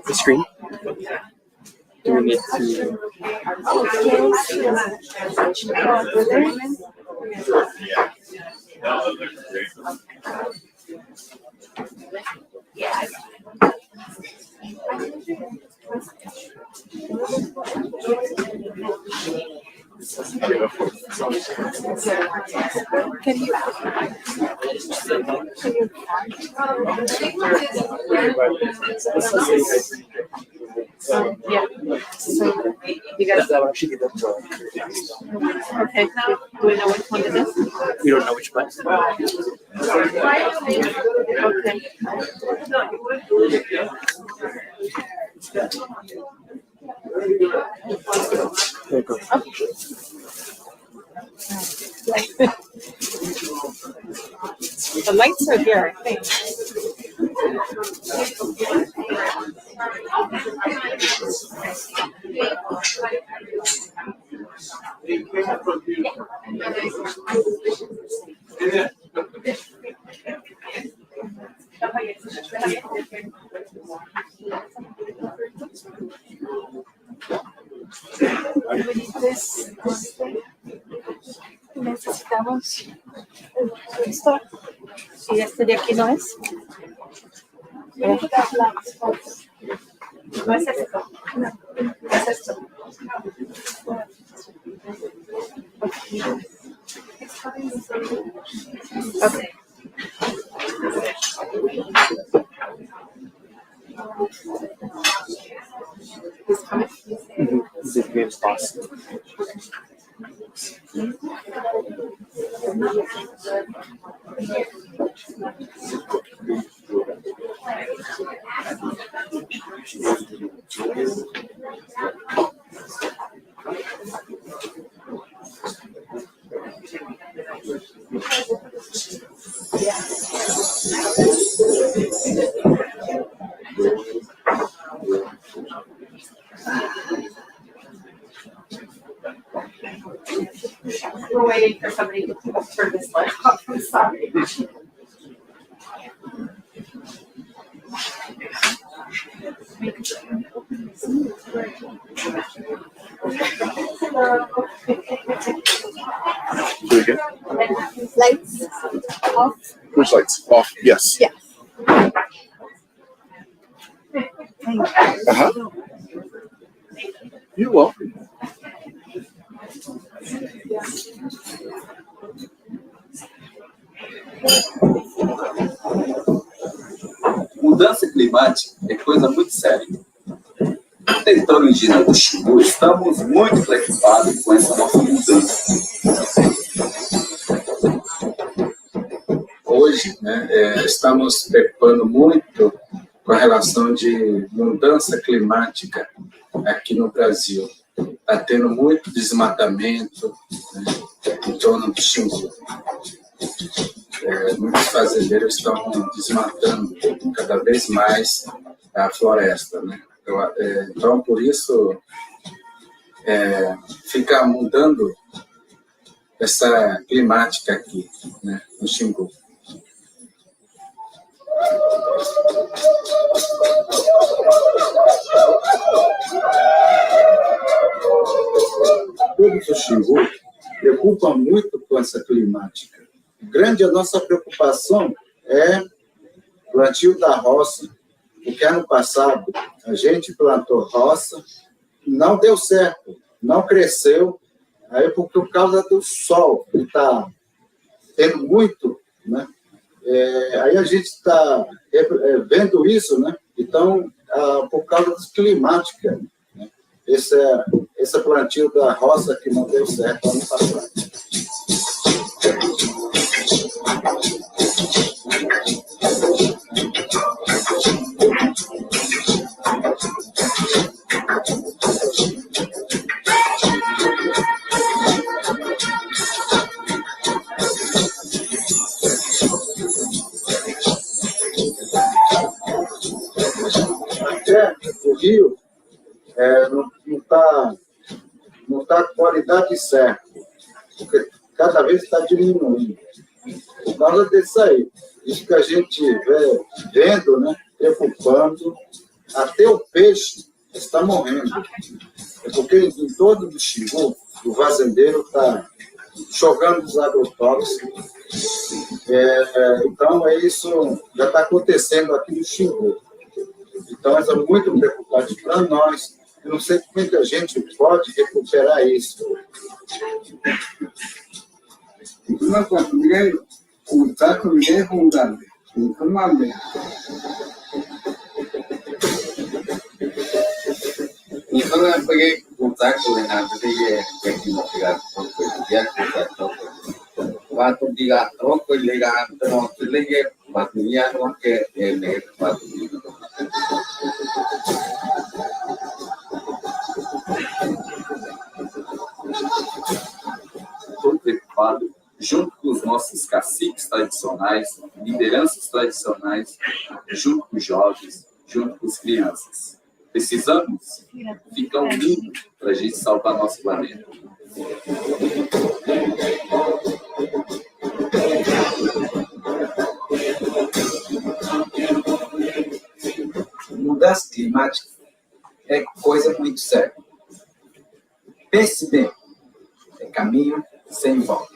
The screen? Do we need to? Can you? Yeah. So you got That actually give them to. okay. Do we know which one it is? We don't know which one. Okay. There you go. The lights are here, I think. Necesitamos esto. Y este de aquí no es. No es esto. No es esto. Okay. He's coming. This is game boss. We're waiting for somebody to turn this light off. I'm sorry. Do it again. Lights off. Which lights? Off. Yes. Yeah. Uh-huh. You're welcome. Mudança climática é coisa muito séria. No território indígena do Xingu, estamos muito preocupados com essa nossa mudança. Hoje, estamos preocupando muito com a relação de mudança climática aqui no Brasil. Está tendo muito desmatamento, em torno do Xingu. muitos fazendeiros estão desmatando cada vez mais a floresta, né? Então, por isso, fica mudando essa climática aqui, né, no Xingu. Todos os Xingu preocupam muito com essa climática. Grande a nossa preocupação é o plantio da roça, porque ano passado a gente plantou roça, não deu certo, não cresceu, aí por causa do sol, que está tendo muito, né? Aí a gente está vendo isso, né? Então, por causa das climáticas, né? Esse plantio da roça que não deu certo ano passado. O rio não está com qualidade certa, porque cada vez está diminuindo. Por causa disso aí, isso que a gente vê vendo, né, preocupando, até o peixe está morrendo. É porque em todo o Xingu, o fazendeiro está jogando os agrotóxicos. Então, isso já está acontecendo aqui no Xingu. Então, isso é muito preocupante para nós. Eu não sei como é que a gente pode recuperar isso. Uma coisa, ninguém contar com ninguém rondando. Então, amém. Então, eu peguei contato com o Renato, peguei aqui no pegar troco, peguei contato. Waktu dia troco, ligar troco, ligar bateria, não quer ele bateria. Estou preocupado, junto com os nossos caciques tradicionais, lideranças tradicionais, junto com os jovens, junto com as crianças. Precisamos ficar unidos para a gente salvar nosso planeta. Mudança climática é coisa muito séria. Pense bem, é caminho sem volta.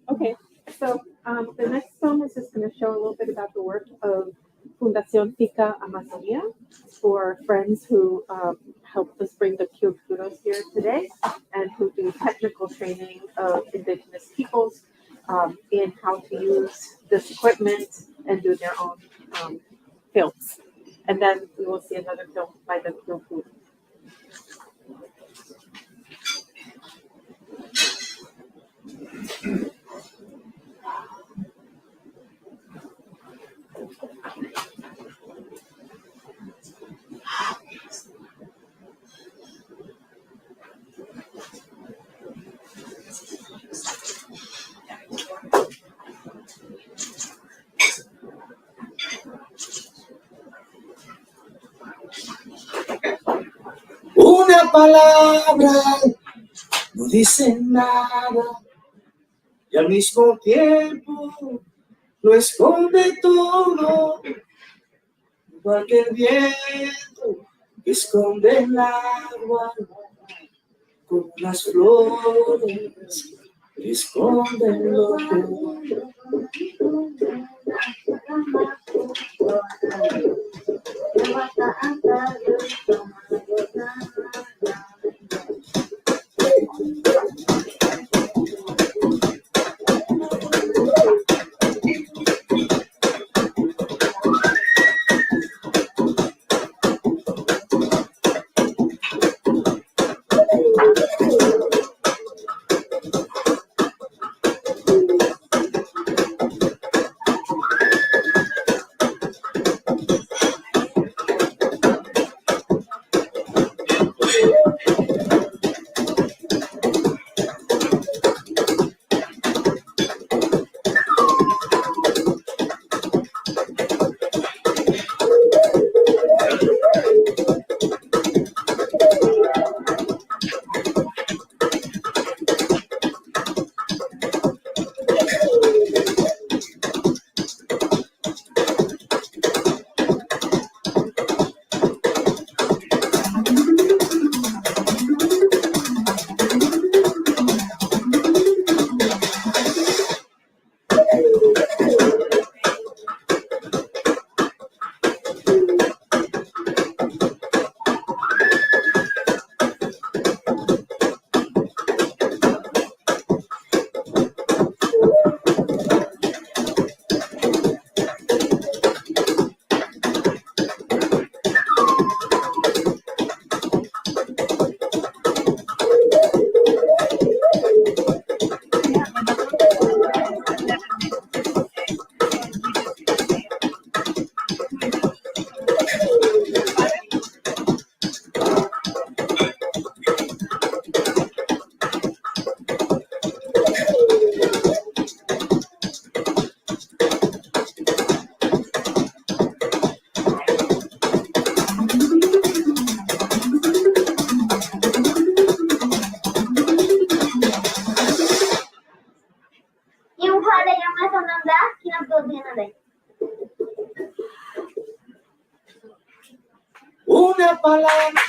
Okay, so the next film is just going to show a little bit about the work of Fundación Tica Amazonia for friends who helped us bring the curos here today and who do technical training of indigenous peoples in how to use this equipment and do their own films. And then we will see another film by the Kyokuro. Una palabra no dice nada y al mismo tiempo lo esconde todo, igual que el viento que esconde el agua, como las flores que esconden lo todo. Una palabra.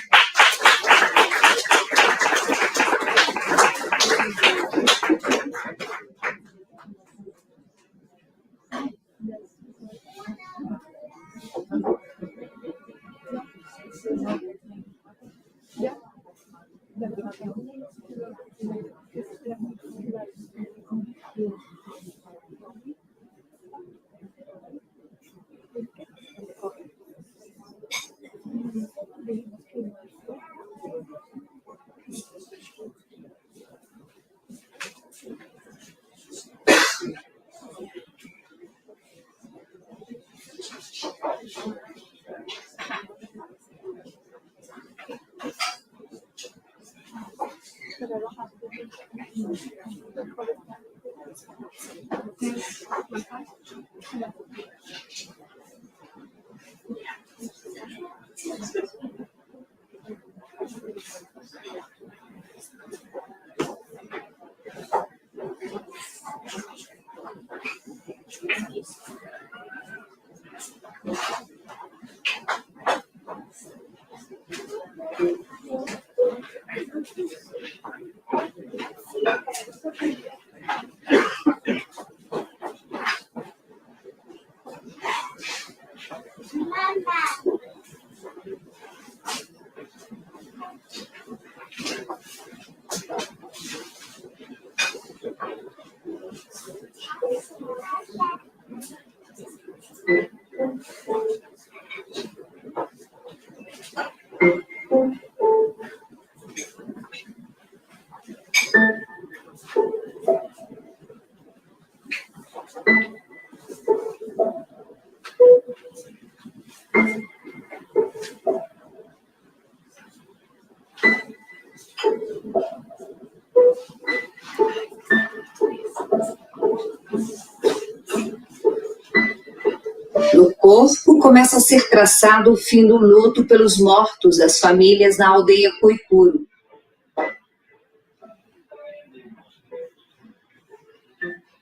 No corpo, começa a ser traçado o fim do luto pelos mortos das famílias na aldeia Coicuro.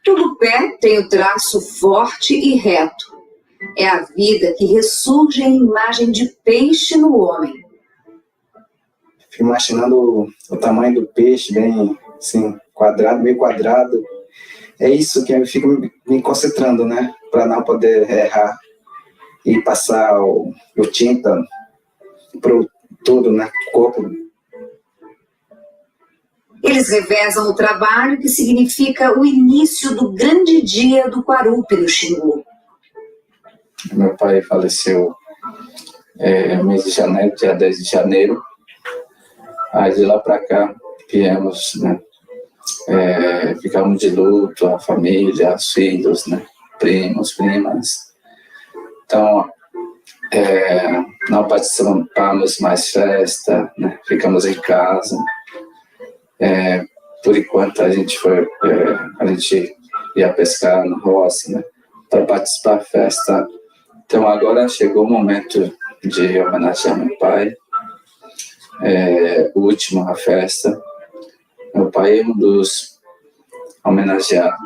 Todo pé tem o traço forte e reto. É a vida que ressurge em imagem de peixe no homem. Fico imaginando o tamanho do peixe, bem assim, quadrado, meio quadrado. É isso que eu fico me concentrando, né? Para não poder errar e passar o tinta para todo, né? O corpo. Eles revezam o trabalho, que significa o início do grande dia do Quarupi no Xingu. Meu pai faleceu no mês de janeiro, dia 10 de janeiro. Aí de lá para cá viemos, né? Ficamos de luto, a família, os filhos, né? Primos, primas. Então, não participamos mais festa, né? Ficamos em casa. Por enquanto a gente ia pescar no roça, né? Para participar da festa. Então agora chegou o momento de homenagear meu pai. O último a festa. Meu pai é um dos homenageados.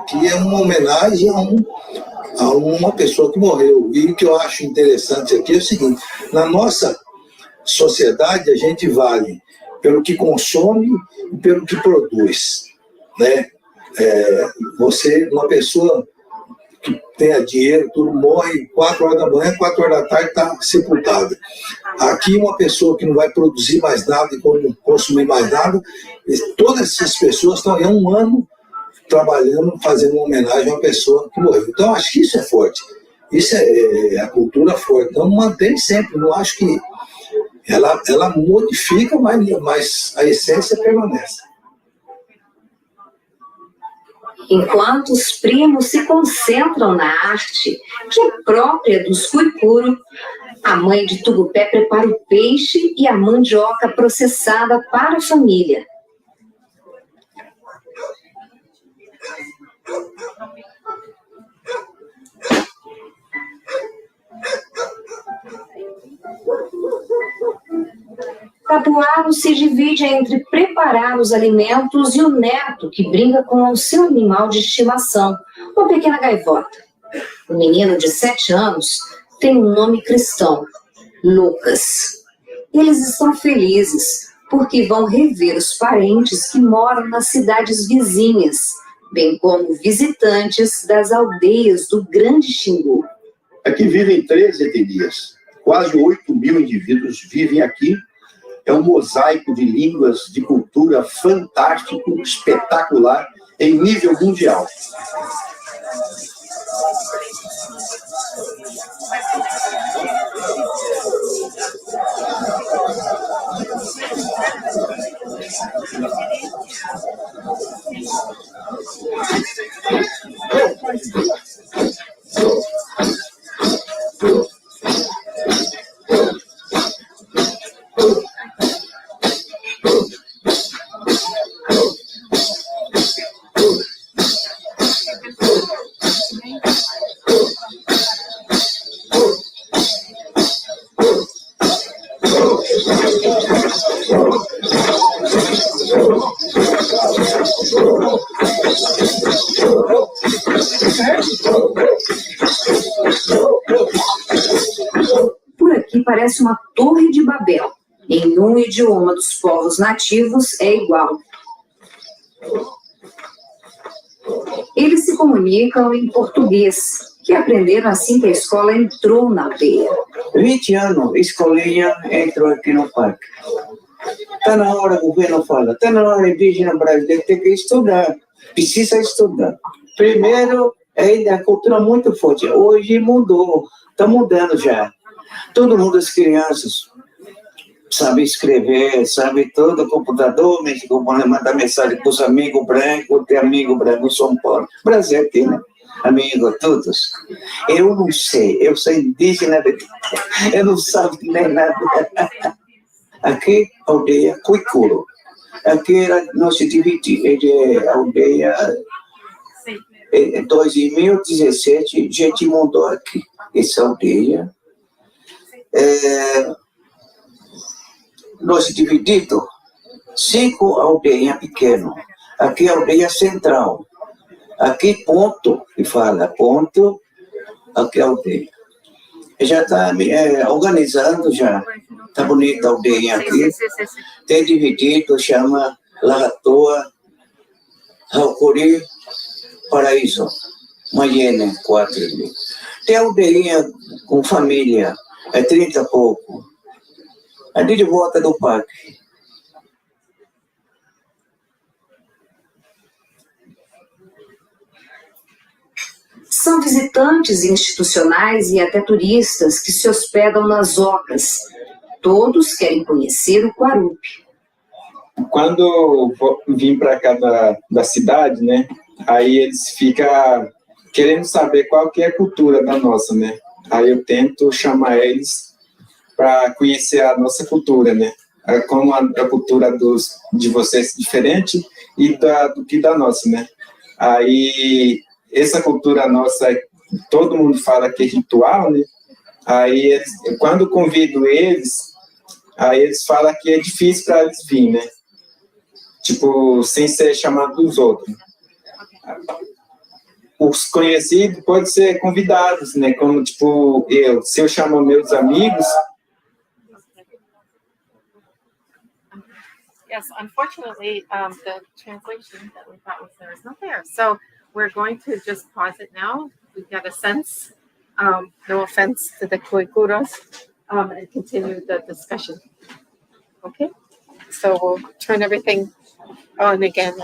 Que é uma homenagem a uma pessoa que morreu. E o que eu acho interessante aqui é o seguinte: na nossa sociedade, a gente vale pelo que consome e pelo que produz, né? Você, uma pessoa que tenha dinheiro, tudo morre 4 horas da manhã, 4 horas da tarde está sepultada. Aqui, uma pessoa que não vai produzir mais nada e consumir mais nada, todas essas pessoas estão aí há um ano trabalhando, fazendo uma homenagem a uma pessoa que morreu. Então, acho que isso é forte. Isso é a cultura forte. Então, mantém sempre. Não acho que ela modifica, mas a essência permanece. Enquanto os primos se concentram na arte, que é própria dos Cuicuru, a mãe de Tugupé prepara o peixe e a mandioca processada para a família. Tapuaro se divide entre preparar os alimentos e o neto, que brinca com o seu animal de estimação, uma pequena gaivota. O menino de 7 anos tem um nome cristão, Lucas. Eles estão felizes porque vão rever os parentes que moram nas cidades vizinhas, bem como visitantes das aldeias do Grande Xingu. Aqui vivem 13 etnias. Quase 8.000 indivíduos vivem aqui. É um mosaico de línguas, de cultura fantástico, espetacular, em nível mundial. Por aqui parece uma torre de Babel. Em um idioma dos povos nativos é igual. Eles se comunicam em português, que aprenderam assim que a escola entrou na aldeia. 20 anos, escolinha entrou aqui no parque. Está na hora, o governo fala, está na hora, indígena brasileiro tem que estudar, precisa estudar. Primeiro, ainda a cultura muito forte, hoje mudou, está mudando já. Todo mundo, as crianças, sabe escrever, sabe todo, computador, mandar mensagem para os amigos brancos, tem amigo branco em São Paulo. Brasil aqui, né? Amigo, todos. Eu não sei, eu sou indígena, eu não sabe nem nada. Aqui, aldeia Cuicuru. Aqui nós se dividimos, a aldeia, em 2017, a gente montou aqui, essa aldeia. Nós divididos, 5 aldeias pequenas. Aqui a aldeia central. Aqui ponto, que fala ponto, aqui a aldeia. Já está organizando já. Está bonita a aldeia aqui. Tem dividido, chama Lagatoa, Raucuri, Paraíso. Maiene, 4.000. Tem aldeia com família, 30 e pouco. Ali de volta do parque. São visitantes institucionais e até turistas que se hospedam nas ocas. Todos querem conhecer o Guarupi. Quando vim para cá da cidade, né, aí eles ficam querendo saber qual que é a cultura da nossa, né. Aí eu tento chamar eles para conhecer a nossa cultura, né, como a cultura de vocês é diferente e do que da nossa, né. Aí essa cultura nossa, todo mundo fala que é ritual, né? Aí, quando convido eles, aí eles falam que é difícil para eles virem, né? Tipo, sem ser chamado dos outros. Os conhecidos podem ser convidados, né? Como, tipo, se eu chamo meus amigos, Yes, unfortunately, the translation that we thought was there is not there. So we're going to just pause it now. We've got a sense, no offense to the Kuikuros, and continue the discussion. Okay, so we'll turn everything on again.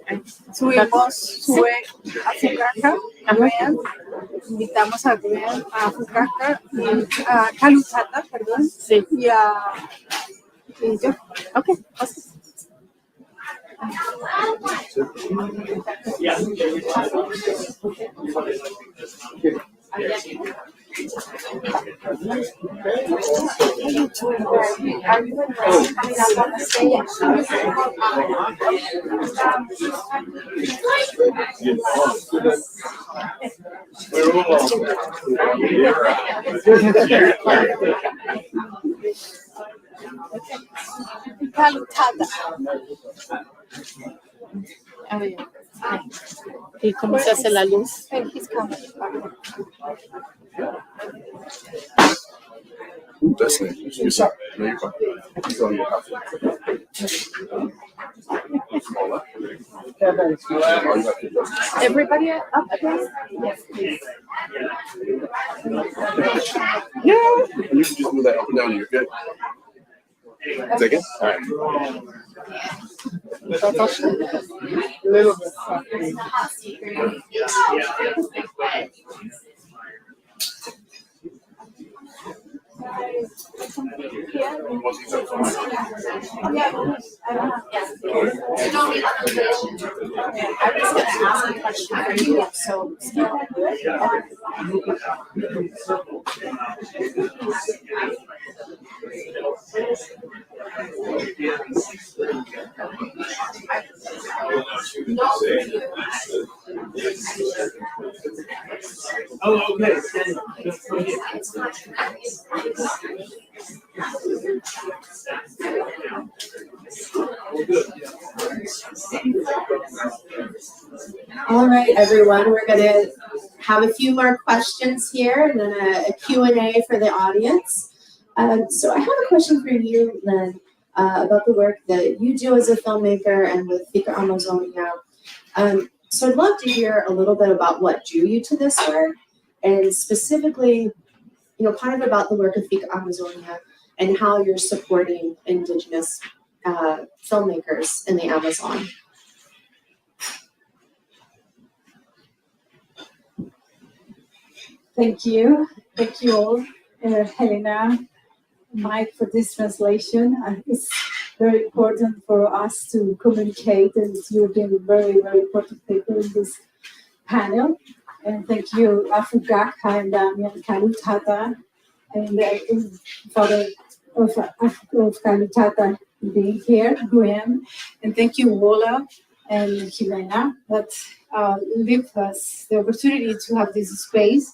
And sube a Fucaca, a Gwen, invitamos a Gwen, a Fucaca, a Calutata, perdón, y yo. Okay. Calutata. ¿Y cómo se hace la luz? That's it. You're sorry. No, you're fine. He's on your house. Everybody up again? Yes, please. Yeah. You can just move that up and down. You're good. Second? All right. Little bit. Oh, okay. All right, everyone, we're going to have a few more questions here and then a Q&A for the audience. So I have a question for you, Lynn, about the work that you do as a filmmaker and with Fika Amazonia. So I'd love to hear a little bit about what drew you to this work, and specifically, kind of about the work of Fika Amazonia and how you're supporting Indigenous filmmakers in the Amazon. Thank you all, Helena, Mike, for this translation. It's very important for us to communicate, and you've been very, very important people in this panel. And thank you, Afugaka and Damian Kalutata, and Father of Kalutata being here, Gwen. And thank you, Wola and Jimena, that give us the opportunity to have this space.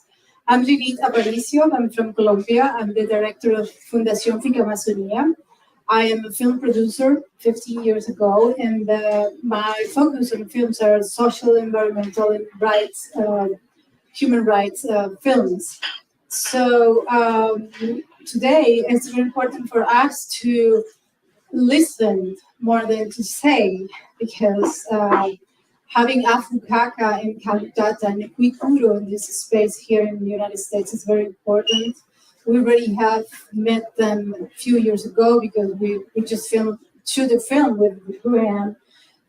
I'm Lilith Aparicio. I'm from Colombia. I'm the director of Fundación Finca Amazonia. I am a film producer 15 years ago, and my focus on films are social, environmental, and rights, human rights films. So today it's very important for us to listen more than to say, because having Afukaka and Kalutata and Kwikuro in this space here in the United States is very important. We already have met them a few years ago because we just shoot a film with Graham,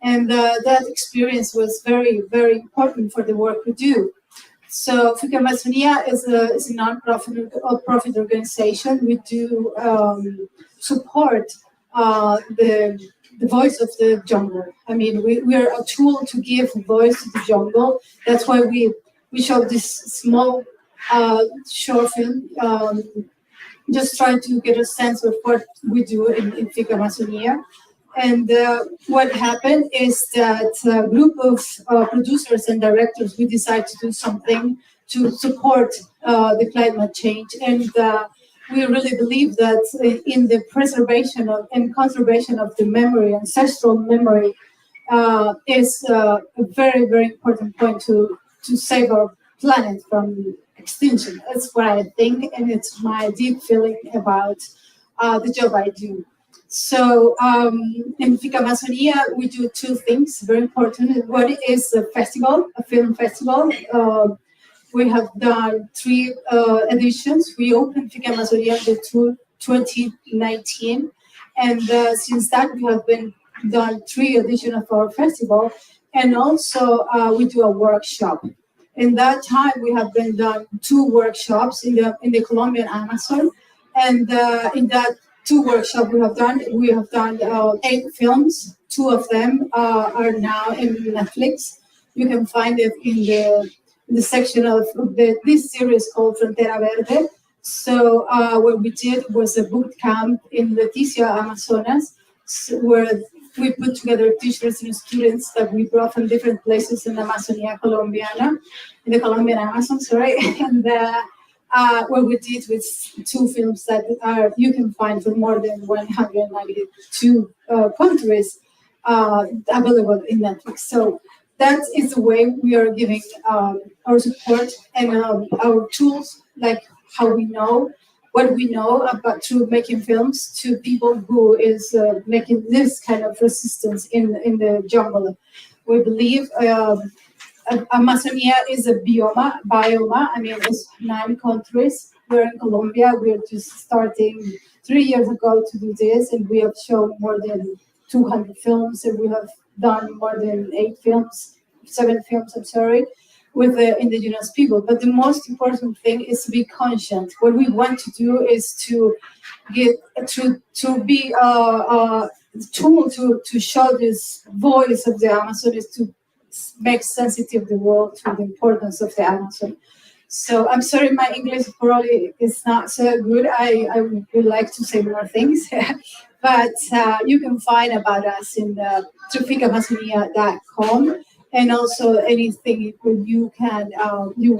and that experience was very, very important for the work we do. So Finca Amazonia is a non-profit organization. We do support the voice of the jungle. I mean, we are a tool to give voice to the jungle. That's why we showed this small short film, just trying to get a sense of what we do in Finca Amazonia. And what happened is that a group of producers and directors, we decided to do something to support the climate change. And we really believe that in the preservation and conservation of the memory, ancestral memory, is a very, very important point to save our planet from extinction. That's what I think, and it's my deep feeling about the job I do. So in Finca Amazonia, we do two things very important. One is a festival, a film festival. We have done 3 editions. We opened Finca Amazonia in 2019, and since that we have been done 3 editions of our festival, and also we do a workshop. In that time, we have been done 2 workshops in the Colombian Amazon, and in that 2 workshops we have done 8 films. 2 of them are now in Netflix. You can find it in the section of this series called Frontera Verde. So what we did was a boot camp in Leticia, Amazonas, where we put together teachers and students that we brought from different places in the Amazonia Colombiana, in the Colombian Amazon, sorry. And what we did with 2 films that you can find from more than 192 countries available in Netflix. So that is the way we are giving our support and our tools, like how we know, what we know about through making films to people who is making this kind of resistance in the jungle. We believe Amazonia is a bioma. I mean, it's 9 countries. We're in Colombia. We're just starting 3 years ago to do this, and we have shown more than 200 films, and we have done more than 7 films, I'm sorry, with the indigenous people. But the most important thing is to be conscient. What we want to do is to be a tool to show this voice of the Amazon, is to make sensitive the world to the importance of the Amazon. So I'm sorry, my English probably is not so good. I would like to say more things, but you can find about us in the fincaamazonia.com, and also anything you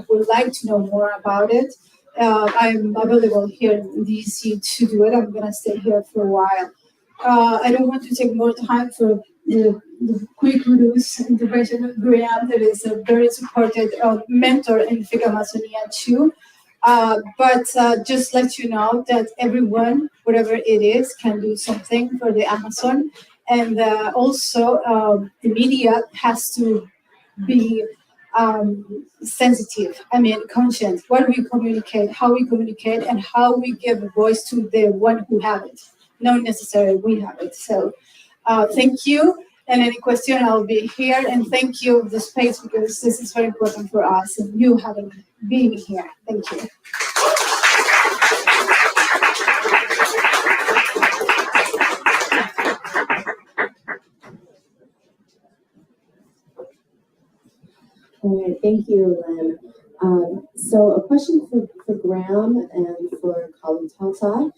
would like to know more about it. I'm available here in DC to do it. I'm gonna stay here for a while. I don't want to take more time for the quick Guru's intervention of Graham, that is a very supported mentor in Finca Amazonia too. But just let you know that everyone, whatever it is, can do something for the Amazon. And also the media has to be sensitive, conscious, what we communicate, how we communicate, and how we give a voice to the one who have it. Not necessarily we have it. So thank you. And any question, I'll be here. And thank you for the space, because this is very important for us and you having been here. Thank you. All right, thank you, Lynn. So a question for Graham and for Kalutata.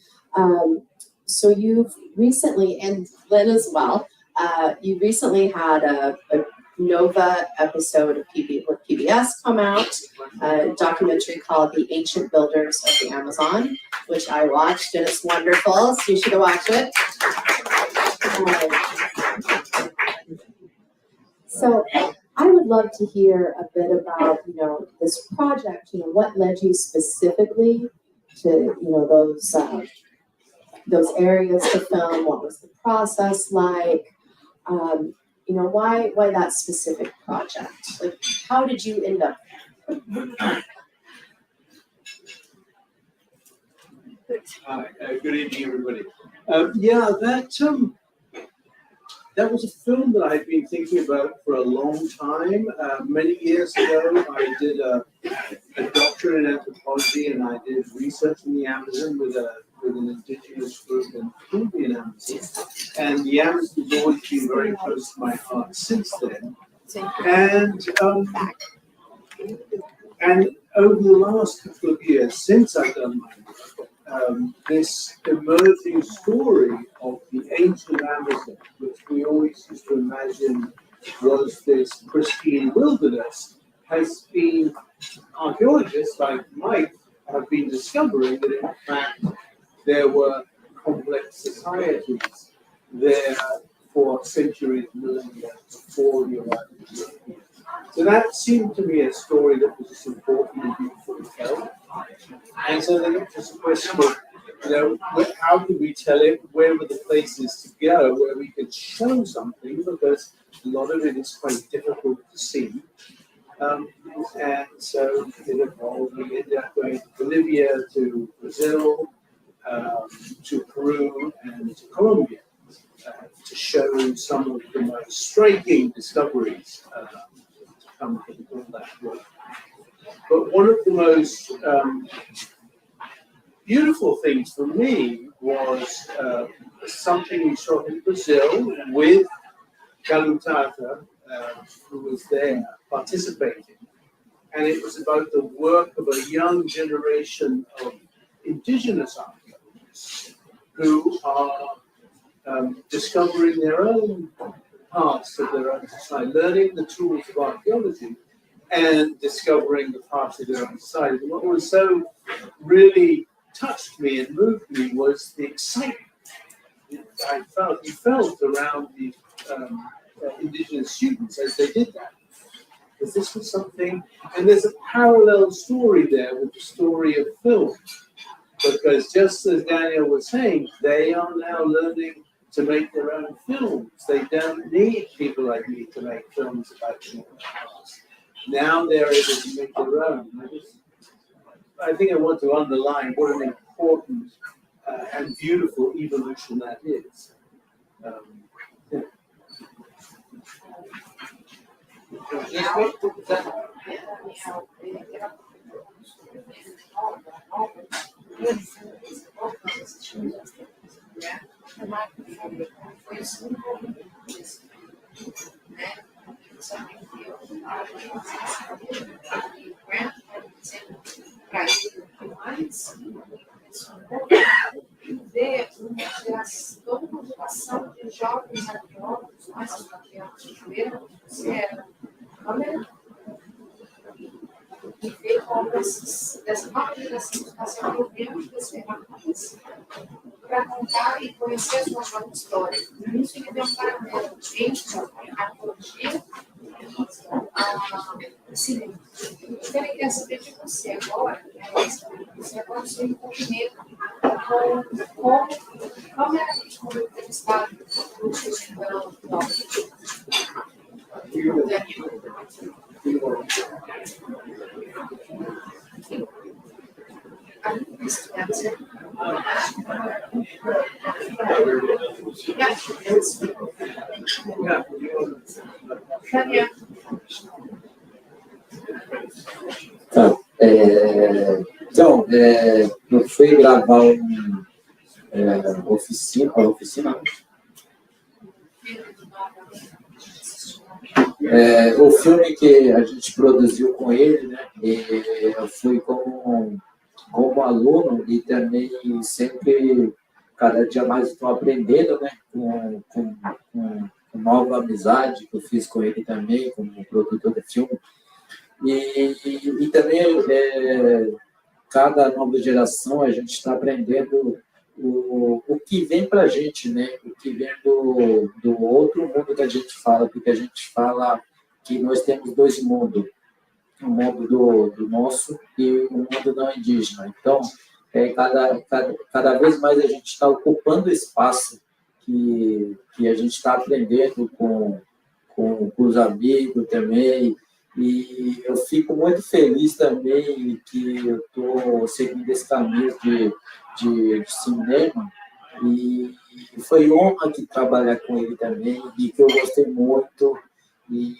So you've recently, and Lynn as well, you recently had a Nova episode of PBS come out, a documentary called The Ancient Builders of the Amazon, which I watched, and it's wonderful, so you should watch it. So I would love to hear a bit about, this project, what led you specifically to, those areas to film, what was the process like, why that specific project? Like, how did you end up there? Good evening, everybody. That was a film that I'd been thinking about for a long time. Many years ago, I did a doctorate in anthropology, and I did research in the Amazon with an indigenous group in Peruvian Amazon. And the Amazon has always been very close to my heart since then. And over the last couple of years, since I've done my work, this emerging story of the ancient Amazon, which we always used to imagine was this pristine wilderness, has been, archaeologists like Mike have been discovering that in fact there were complex societies there for centuries, millennia before the arrival of Europeans. So that seemed to me a story that was just important and beautiful to tell. And so then it was a question of, how could we tell it? Where were the places to go where we could show something? Because a lot of it is quite difficult to see. And so it evolved. We ended up going to Bolivia, to Brazil, to Peru, and to Colombia to show some of the most striking discoveries come from all that work. But one of the most beautiful things for me was something we shot in Brazil with Galutata, who was there participating. And it was about the work of a young generation of indigenous archaeologists who are discovering their own parts of their own society, learning the tools of archaeology and discovering the parts of their own society. And what was so really touched me and moved me was the excitement I felt around the indigenous students as they did that. Because this was something, and there's a parallel story there with the story of film. Because just as Daniel was saying, they are now learning to make their own films. They don't need people like me to make films about the past. Now they're able to make their own. I think I want to underline what an important and beautiful evolution that is. Yeah. Ver uma geração de jovens arqueólogos, mais arqueólogos brasileiros, que era câmera, e ver como dessa nova geração está se envolvendo das ferramentas para contar e conhecer as nossas histórias. Isso tem que ter um paralelo entre a arqueologia e cinema. Então, ele quer saber de você agora, você agora seu envolvimento como é a gente como entrevistado no Festival eu fui gravar oficina. O filme que a gente produziu com ele, né? Eu fui como aluno e também sempre, cada dia mais estou aprendendo, né? nova amizade que eu fiz com ele também, como produtor de filme. E também, cada nova geração, a gente está aprendendo o que vem para a gente, né? O que vem do outro mundo que a gente fala, porque a gente fala que nós temos dois mundos, o mundo do nosso e o mundo não indígena. Então, cada vez mais a gente está ocupando o espaço que a gente está aprendendo com os amigos também. E eu fico muito feliz também que eu estou seguindo esse caminho de cinema. E foi honra aqui trabalhar com ele também, e que eu gostei muito. E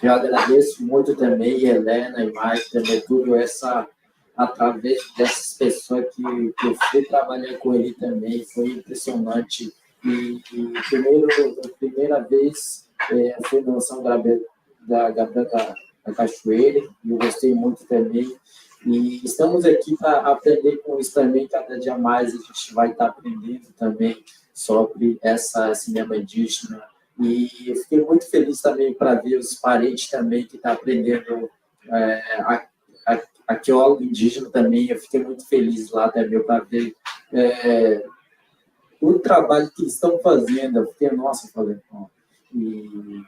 eu agradeço muito também, Helena e Mike, também tudo através dessas pessoas que eu fui trabalhar com ele também, foi impressionante. E a primeira vez foi na São Gabriel da Cachoeira, e eu gostei muito também. E estamos aqui para aprender com isso também, cada dia mais a gente vai estar aprendendo também sobre essa cinema indígena. E eu fiquei muito feliz também para ver os parentes também que estão aprendendo arqueólogo indígena também. Eu fiquei muito feliz lá também para ver o trabalho que eles estão fazendo. Eu fiquei, nossa, falei, e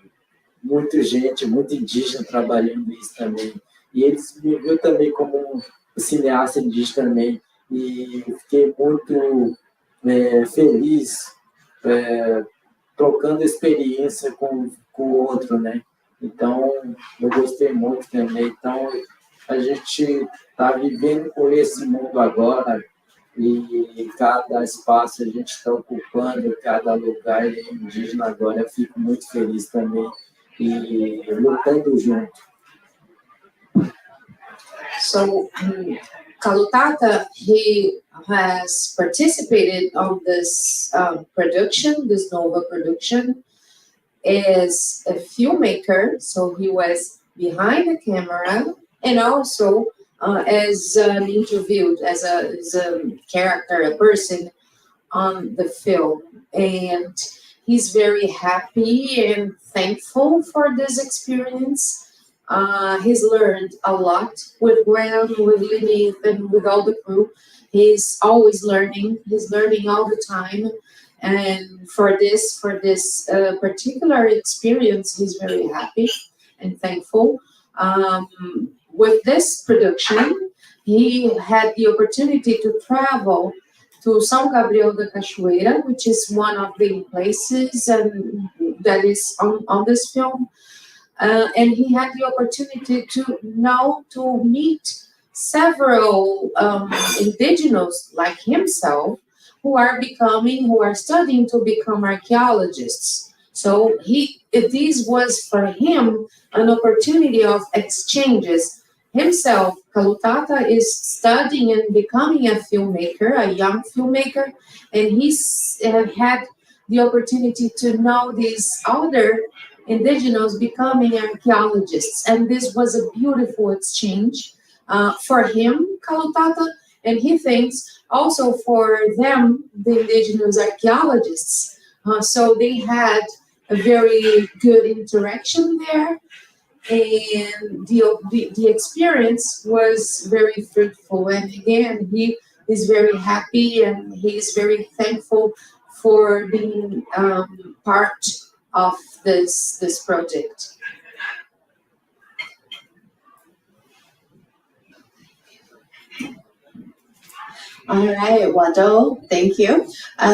muita gente, muito indígena trabalhando isso também. E eles me viram também como um cineasta indígena também. E fiquei muito feliz trocando experiência com o outro, né? Então, eu gostei muito também. Então, a gente está vivendo com esse mundo agora, e cada espaço a gente está ocupando, cada lugar indígena agora. Eu fico muito feliz também e lutando junto. So, Kalutata, he has participated on this production, this Nova production, as a filmmaker. So he was behind the camera, and also as interviewed as a character, a person on the film. And he's very happy and thankful for this experience. He's learned a lot with Graham, with Lilith, and with all the crew. He's always learning. He's learning all the time. And for this particular experience, he's very happy and thankful. With this production, he had the opportunity to travel to São Gabriel da Cachoeira, which is one of the places that is on this film. And he had the opportunity to meet several indigenous like himself who are studying to become archaeologists. So this was for him an opportunity of exchanges. Himself, Kalutata, is studying and becoming a filmmaker, a young filmmaker, and he's had the opportunity to know these other indigenous becoming archaeologists. And this was a beautiful exchange for him, Kalutata, and he thinks also for them, the indigenous archaeologists. So they had a very good interaction there, and the experience was very fruitful. And again, he is very happy and he is very thankful for being part of this project. All right, Wado, thank you.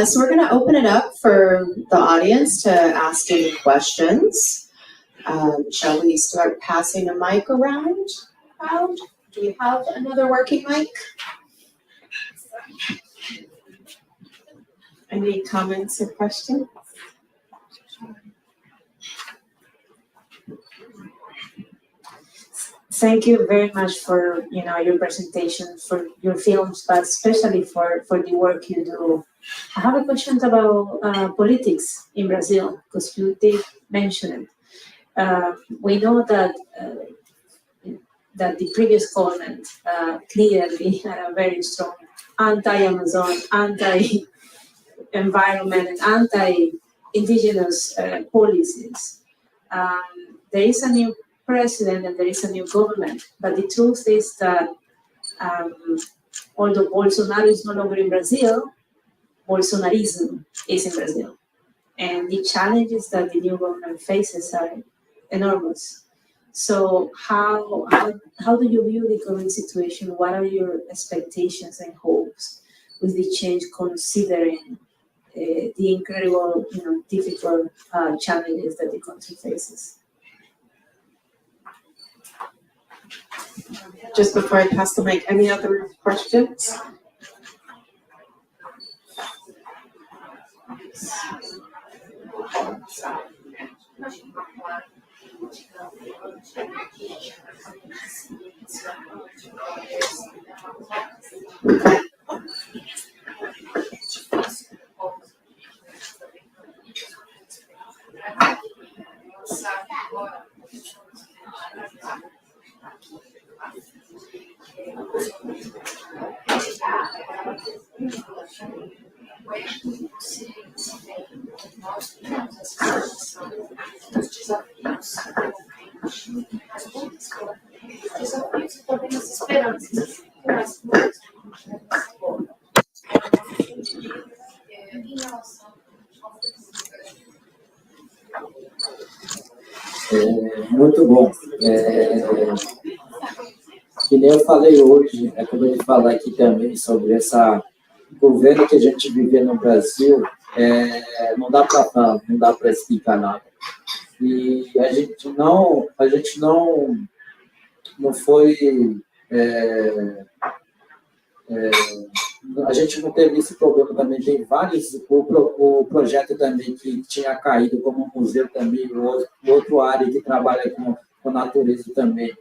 So we're going to open it up for the audience to ask any questions. Shall we start passing a mic around? Do we have another working mic? Any comments or questions? Thank you very much for your presentation, for your films, but especially for the work you do. I have a question about politics in Brazil, because you did mention it. We know that the previous government clearly had a very strong anti-Amazon, anti-environment, and indigenous policies. There is a new president and there is a new government, but the truth is that although Bolsonaro is no longer in Brazil, Bolsonarism is in Brazil. And the challenges that the new government faces are enormous. So how do you view the current situation? What are your expectations and hopes with the change, considering the incredible, difficult challenges that the country faces? Just before I pass the mic, any other questions? Muito bom. Que nem eu falei hoje, acabei de falar aqui também sobre essa governo que a gente vive no Brasil, não dá para explicar nada. E a gente não foi, a gente não teve esse problema também. Tem vários, o projeto também que tinha caído, como o museu também, outro área que trabalha com natureza também.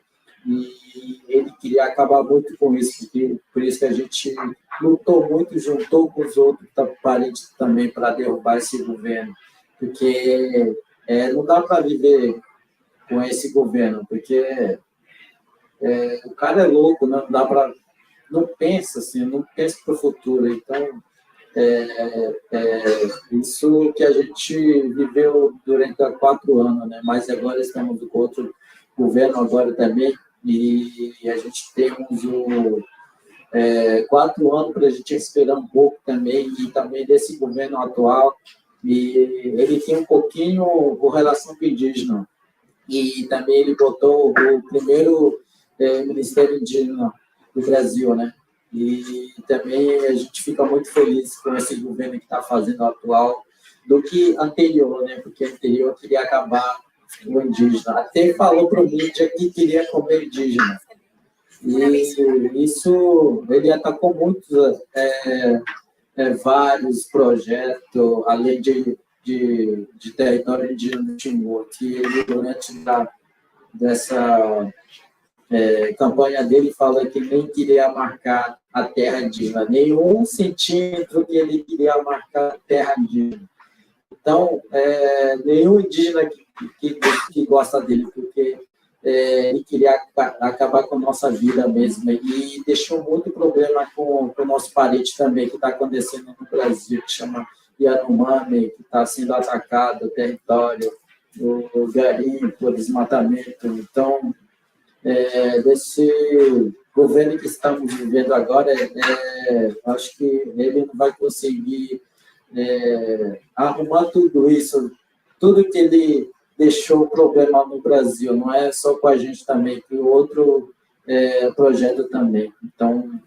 E ele queria acabar muito com isso, por isso que a gente lutou muito, juntou com os outros parentes também para derrubar esse governo, porque não dá para viver com esse governo, porque o cara é louco, não dá para, não pensa assim, não pensa para o futuro. Então isso que a gente viveu durante 4 anos, né? Mas agora estamos com outro governo agora também. E a gente temos 4 anos para a gente esperar um pouco também, e também desse governo atual. E ele tem um pouquinho com relação com o indígena. E também ele botou o primeiro Ministério Indígena do Brasil, né? E também a gente fica muito feliz com esse governo que está fazendo atual, do que anterior, né? Porque anterior queria acabar o indígena. Até falou para o mídia que queria comer indígena. E isso, ele atacou muitos, vários projetos, além de território indígena do Timor, que ele, durante dessa campanha dele, fala que nem queria marcar a terra indígena, nenhum centímetro que ele queria marcar a terra indígena. Então, nenhum indígena que gosta dele, porque ele queria acabar com a nossa vida mesmo, e deixou muito problema com o nosso parente também, que está acontecendo no Brasil, que chama Yanomami, que está sendo atacado, o território, o garimpo, o desmatamento. Então, desse governo que estamos vivendo agora, acho que ele não vai conseguir arrumar tudo isso, tudo que ele deixou problema no Brasil, não é só com a gente também, que o outro projeto também. Então,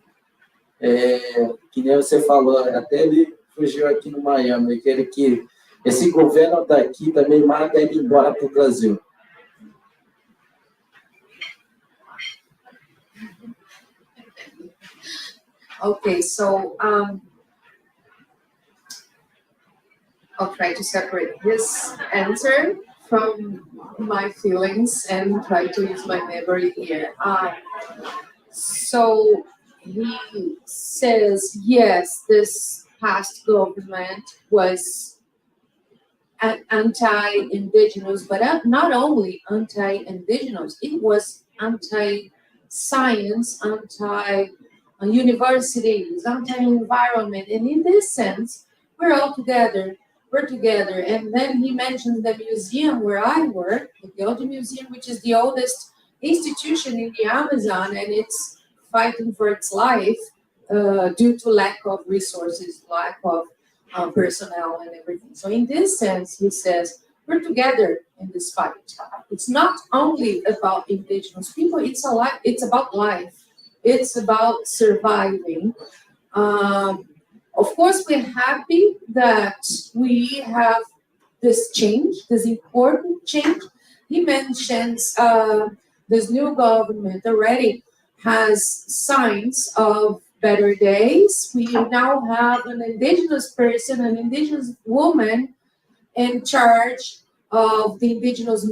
que nem você falou, até ele fugiu aqui no Miami, que esse governo daqui também manda ele embora para o Brasil. Okay, so I'll try to separate this answer from my feelings and try to use my memory here. So he says, yes, this past government was anti-indigenous, but not only anti-indigenous, it was anti-science, anti-universities, anti-environment. And in this sense, we're all together. we're together. And then he mentions the museum where I work, the Guild Museum, which is the oldest institution in the Amazon, and it's fighting for its life due to lack of resources, lack of personnel and everything. So in this sense, he says, we're together in this fight. It's not only about indigenous people, it's about life. It's about surviving. Of course, we're happy that we have this change, this important change. He mentions this new government already has signs of better days. We now have an indigenous person, an indigenous woman in charge of the indigenous,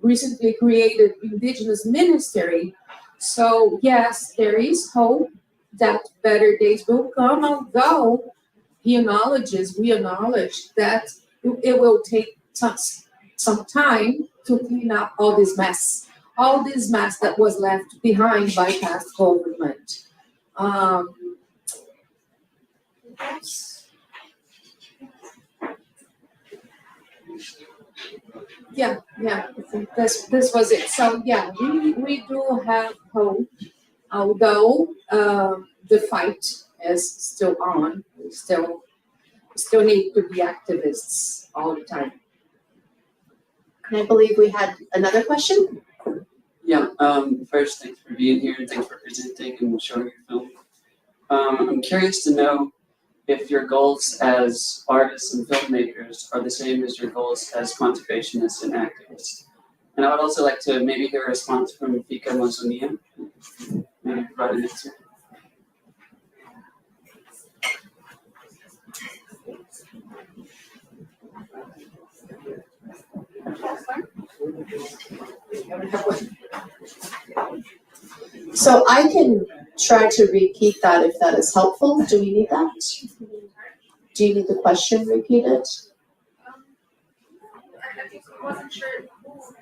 recently created indigenous ministry. So yes, there is hope that better days will come, although we acknowledge that it will take some time to clean up all this mess that was left behind by past government. Yeah, I think this was it. So yeah, we do have hope, although the fight is still on. We still need to be activists all the time. And I believe we had another question. Yeah, first, thanks for being here and thanks for presenting and showing your film. I'm curious to know if your goals as artists and filmmakers are the same as your goals as conservationists and activists. And I would also like to maybe hear a response from Fika Mozonia. Maybe provide an answer. So I can try to repeat that if that is helpful. Do we need that? Do you need the question repeated? I wasn't sure who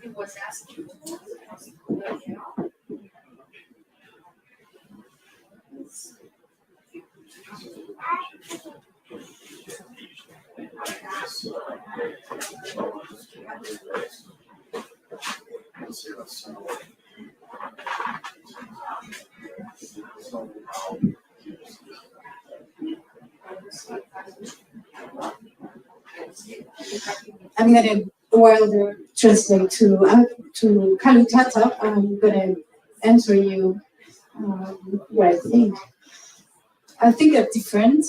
he was asking. I'm going to, while they translate to Kalutata, I'm going to answer you what I think. I think they're different.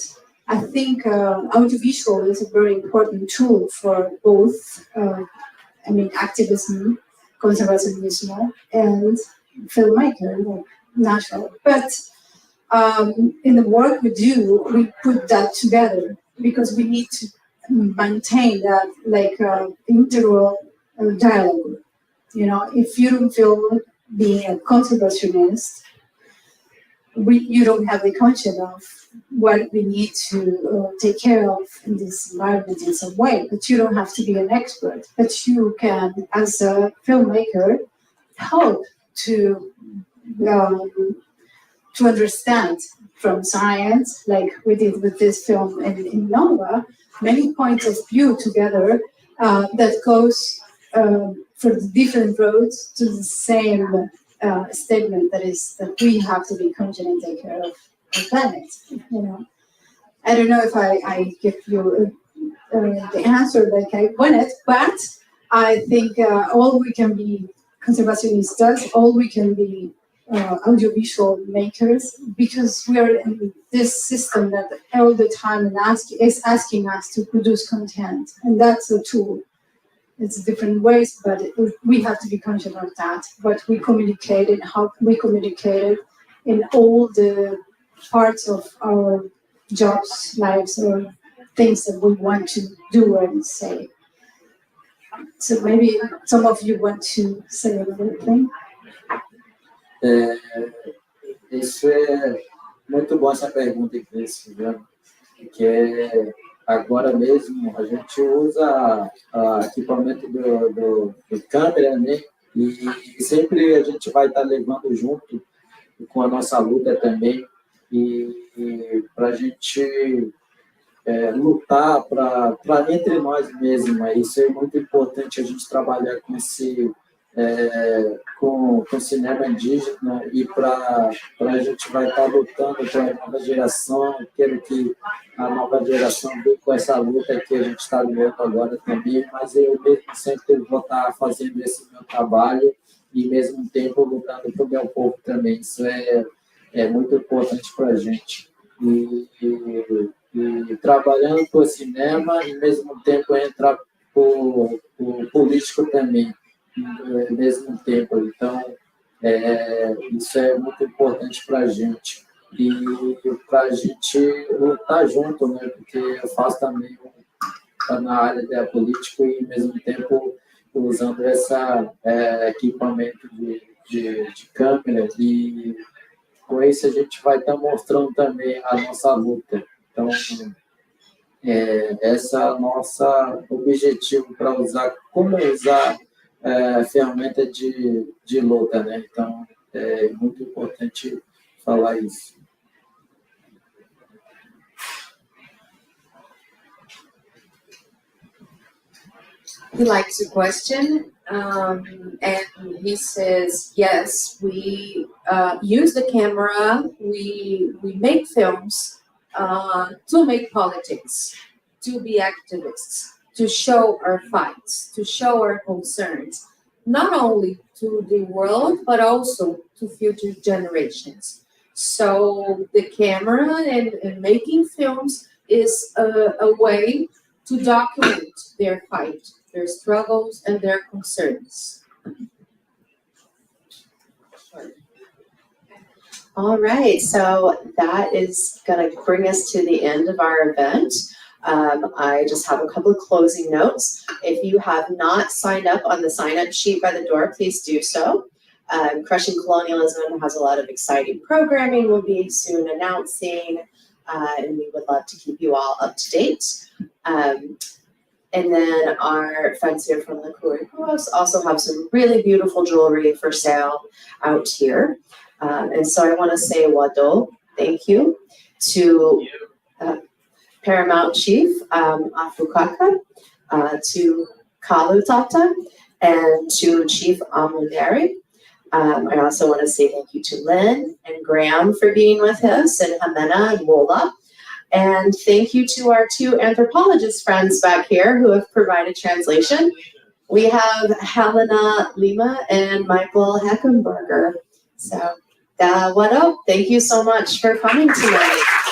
I think audiovisual is a very important tool for both, activism, conservationism, and filmmaker, natural. But in the work we do, we put that together because we need to maintain that integral dialogue. If you don't feel being a conservationist, you don't have the conscience of what we need to take care of in this environment in some way. But you don't have to be an expert. But you can, as a filmmaker, help to understand from science, like we did with this film in Nova, many points of view together that goes for the different roads to the same statement that we have to be conscious and take care of the planet. I don't know if I give you the answer like I wanted, but I think all we can be conservationistas, all we can be audiovisual makers, because we are in this system that all the time is asking us to produce content, and that's a tool. It's different ways, but we have to be conscious of that. But we communicate and how we communicate it in all the parts of our jobs, lives, or things that we want to do and say. So maybe some of you want to say a little thing. Isso é muito bom, essa pergunta que vocês fizeram, porque agora mesmo a gente usa equipamento do câmera, né? E sempre a gente vai estar levando junto com a nossa luta também, e para a gente lutar para entre nós mesmos. Isso é muito importante, a gente trabalhar com com cinema indígena, e para a gente vai estar lutando pela nova geração. Quero que a nova geração venha com essa luta que a gente está lutando agora também, mas eu mesmo sempre vou estar fazendo esse meu trabalho e, ao mesmo tempo, lutando para o meu povo também. Isso é muito importante para a gente. E trabalhando por cinema e, ao mesmo tempo, entrar por político também, ao mesmo tempo. Então, isso é muito importante para a gente. E para a gente lutar junto, né? Porque eu faço também na área da política e, ao mesmo tempo, usando esse equipamento de câmera, e com isso a gente vai estar mostrando também a nossa luta. Então, esse é o nosso objetivo, para como usar a ferramenta de luta, né? Então, é muito importante falar isso. He likes your question, and he says, yes, we use the camera, we make films to make politics, to be activists, to show our fights, to show our concerns, not only to the world, but also to future generations. So the camera and making films is a way to document their fight, their struggles, and their concerns. All right, so that is going to bring us to the end of our event. I just have a couple of closing notes. If you have not signed up on the sign-up sheet by the door, please do so. Crushing Colonialism has a lot of exciting programming we'll be soon announcing, and we would love to keep you all up to date. And then our friends here from the Kuripuos also have some really beautiful jewelry for sale out here. And so I want to say wado, thank you, to Paramount Chief Afukaka, to Kalutata, and to Chief Amuneri. I also want to say thank you to Lynn and Graham for being with us, and Jimena and Wola. And thank you to our two anthropologist friends back here who have provided translation. We have Helena Lima and Michael Heckenberger. So, thank you so much for coming tonight.